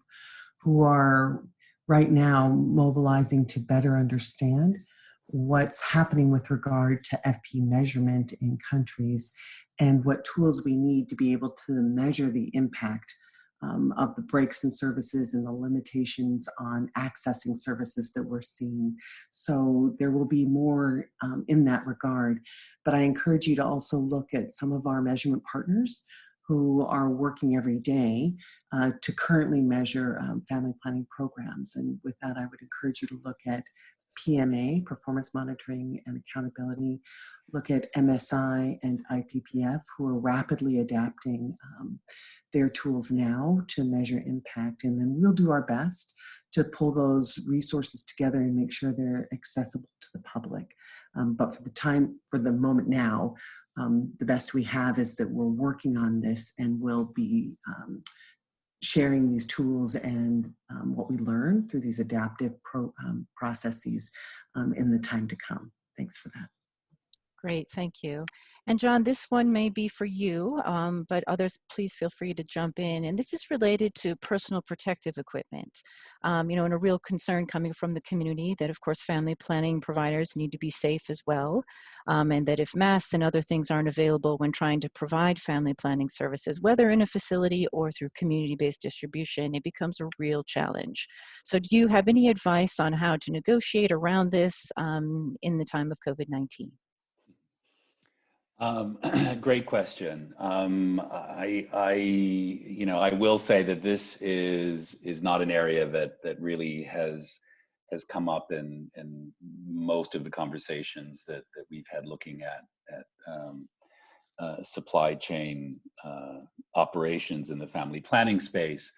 who are right now mobilizing to better understand what's happening with regard to FP measurement in countries and what tools we need to be able to measure the impact of the breaks in services and the limitations on accessing services that we're seeing. So there will be more in that regard, but I encourage you to also look at some of our measurement partners who are working every day to currently measure family planning programs. And with that, I would encourage you to look at PMA, Performance Monitoring and Accountability, look at MSI and IPPF, who are rapidly adapting their tools now to measure impact. And then we'll do our best to pull those resources together and make sure they're accessible to the public. But for the moment now, the best we have is that we're working on this, and we'll be sharing these tools and what we learn through these adaptive processes in the time to come. Thanks for that. Great, thank you. And John, this one may be for you, but others, please feel free to jump in. And this is related to personal protective equipment. And a real concern coming from the community that, of course, family planning providers need to be safe as well. And that if masks and other things aren't available when trying to provide family planning services, whether in a facility or through community-based distribution, it becomes a real challenge. So do you have any advice on how to negotiate around this in the time of COVID-19? Great question. I will say that this is not an area that really has come up in most of the conversations that we've had looking at supply chain operations in the family planning space.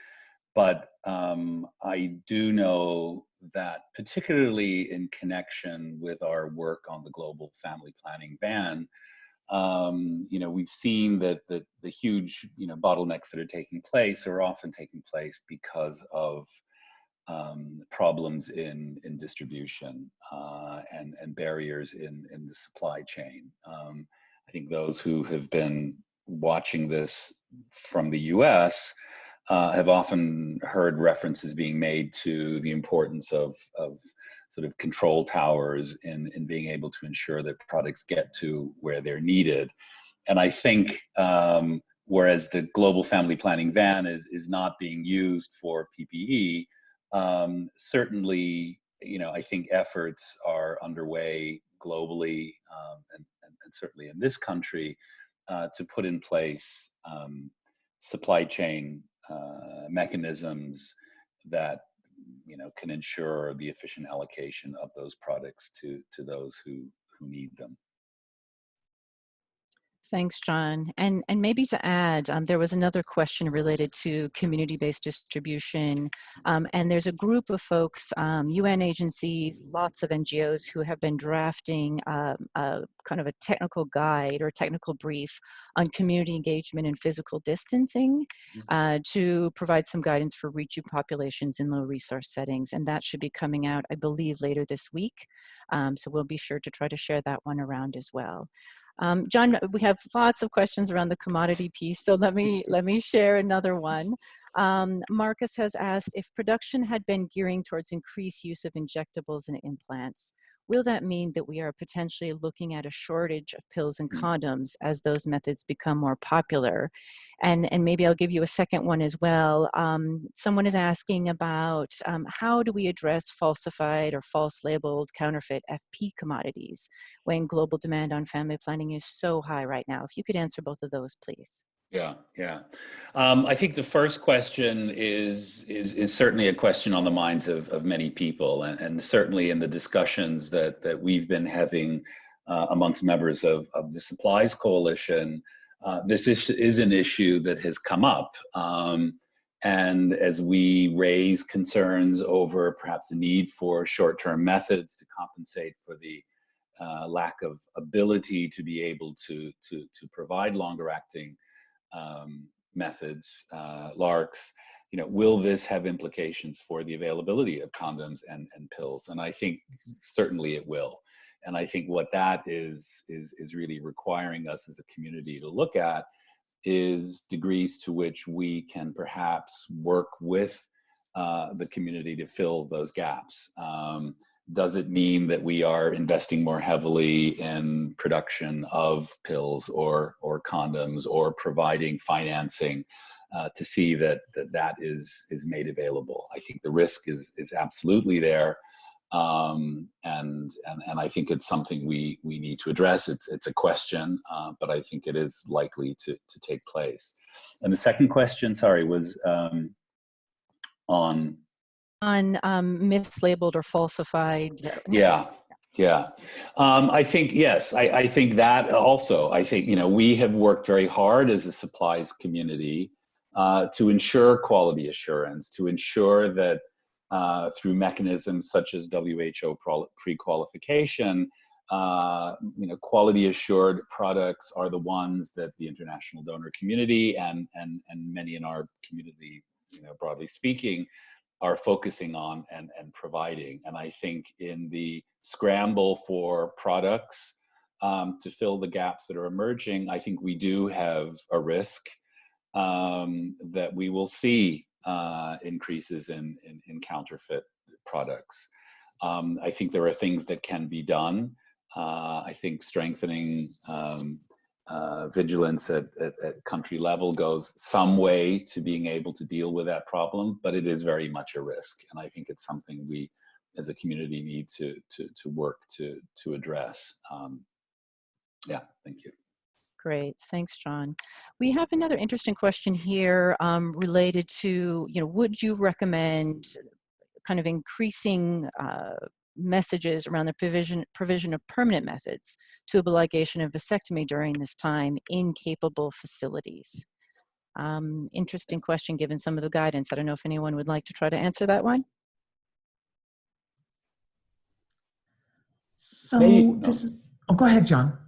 But I do know that, particularly in connection with our work on the global family planning van, we've seen that the huge bottlenecks that are taking place are often taking place because of problems in distribution and barriers in the supply chain. I think those who have been watching this from the US have often heard references being made to the importance of sort of control towers in being able to ensure that products get to where they're needed. And I think whereas the global family planning van is not being used for PPE, certainly, I think efforts are underway globally and certainly in this country to put in place supply chain mechanisms that can ensure the efficient allocation of those products to those who need them. Thanks, John. And maybe to add, there was another question related to community-based distribution. And there's a group of folks, UN agencies, lots of NGOs who have been drafting a kind of a technical guide or technical brief on community engagement and physical distancing to provide some guidance for reach populations in low resource settings. And that should be coming out, I believe, later this week. So we'll be sure to try to share that one around as well. John, we have lots of questions around the commodity piece, so let me share another one. Marcus has asked, if production had been gearing towards increased use of injectables and implants, will that mean that we are potentially looking at a shortage of pills and condoms as those methods become more popular? And maybe I'll give you a second one as well. Someone is asking about how do we address falsified or false labeled counterfeit FP commodities when global demand on family planning is so high right now? If you could answer both of those, please. Yeah, yeah. I think the first question is certainly a question on the minds of many people, and certainly in the discussions that we've been having amongst members of the Supplies Coalition. This is an issue that has come up, and as we raise concerns over perhaps the need for short-term methods to compensate for the lack of ability to be able to provide longer-acting methods, LARCs, will this have implications for the availability of condoms and pills? And I think certainly it will. And I think what that is really requiring us as a community to look at is degrees to which we can perhaps work with the community to fill those gaps. Does it mean that we are investing more heavily in production of pills or condoms, or providing financing to see that is made available? I think the risk is absolutely there, and I think it's something we need to address. It's a question, but I think it is likely to take place. And the second question, sorry, was on mislabeled or falsified. Yeah. I think, yes, I think that also, I think, we have worked very hard as a supplies community to ensure quality assurance, to ensure that through mechanisms such as WHO pre-qualification, quality assured products are the ones that the international donor community and many in our community, broadly speaking, are focusing on and providing. And I think in the scramble for products to fill the gaps that are emerging, I think we do have a risk that we will see increases in counterfeit products. I think there are things that can be done. I think strengthening vigilance at country level goes some way to being able to deal with that problem, but it is very much a risk. And I think it's something we as a community need to work to address. Yeah, thank you. Great, thanks, John. We have another interesting question here related to, would you recommend kind of increasing messages around the provision of permanent methods to obligation of vasectomy during this time in capable facilities? Interesting question given some of the guidance. I don't know if anyone would like to try to answer that one. So this is, oh, go ahead, John.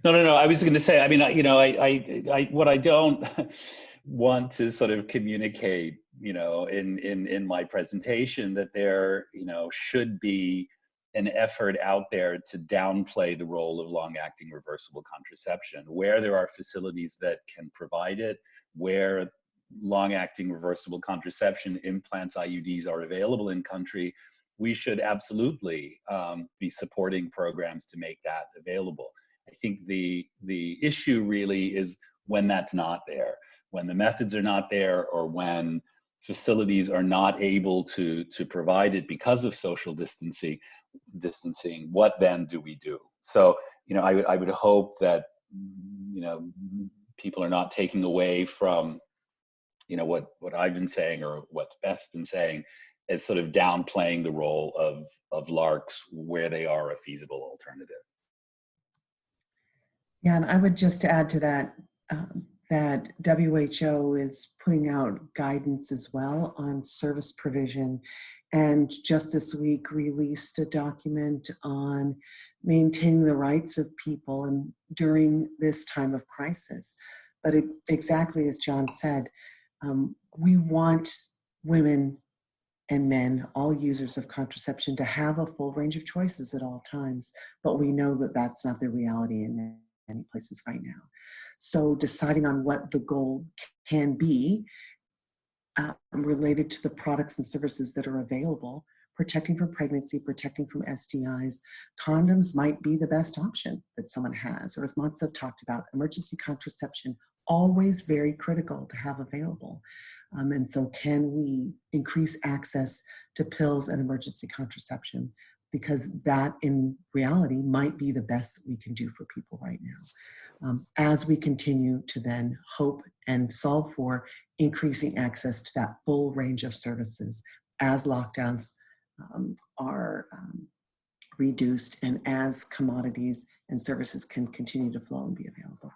No. I was going to say, I mean, I what I don't want to sort of communicate, in my presentation, that there, should be an effort out there to downplay the role of long-acting reversible contraception. Where there are facilities that can provide it, where long-acting reversible contraception, implants, IUDs are available in country, we should absolutely be supporting programs to make that available. I think the issue really is when that's not there, when the methods are not there, or when facilities are not able to provide it because of social distancing. What then do we do? So, I would hope that, people are not taking away from, what I've been saying or what Beth's been saying, as sort of downplaying the role of LARCs where they are a feasible alternative. Yeah, and I would just add to that, that WHO is putting out guidance as well on service provision, and just this week released a document on maintaining the rights of people and during this time of crisis. But it's exactly as John said, we want women and men, all users of contraception, to have a full range of choices at all times. But we know that that's not the reality in many places right now. So deciding on what the goal can be related to the products and services that are available, protecting from pregnancy, protecting from STIs, condoms might be the best option that someone has. Or as Matza talked about, emergency contraception, always very critical to have available. And so can we increase access to pills and emergency contraception? Because that in reality might be the best that we can do for people right now. as we continue to then hope and solve for increasing access to that full range of services as lockdowns are reduced and as commodities and services can continue to flow and be available.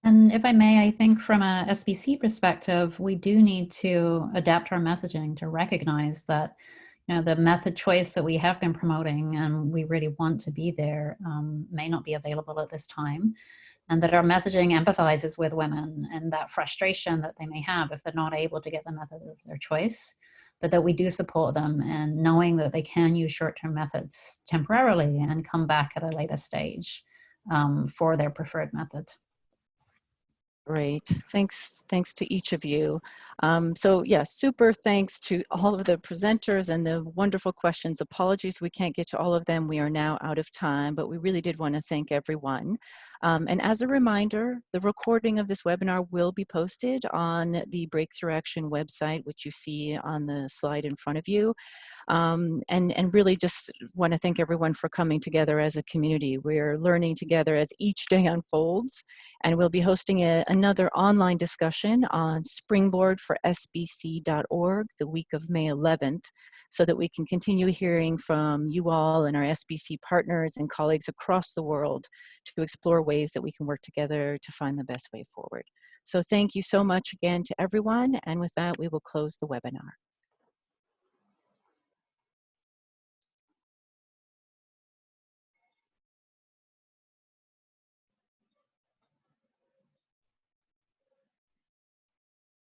And if I may, I think from a SBC perspective, we do need to adapt our messaging to recognize that, you know, the method choice that we have been promoting and we really want to be there may not be available at this time, and that our messaging empathizes with women and that frustration that they may have if they're not able to get the method of their choice, but that we do support them and knowing that they can use short-term methods temporarily and come back at a later stage for their preferred method. Great. Thanks to each of you. So yeah, super thanks to all of the presenters and the wonderful questions. Apologies we can't get to all of them. We are now out of time, but we really did want to thank everyone. And as a reminder, the recording of this webinar will be posted on the Breakthrough Action website, which you see on the slide in front of you. And really just want to thank everyone for coming together as a community. We're learning together as each day unfolds, and we'll be hosting another online discussion on Springboard for SBC.org the week of May 11th, so that we can continue hearing from you all and our SBC partners and colleagues across the world to explore ways that we can work together to find the best way forward. So thank you so much again to everyone, and with that we will close the webinar.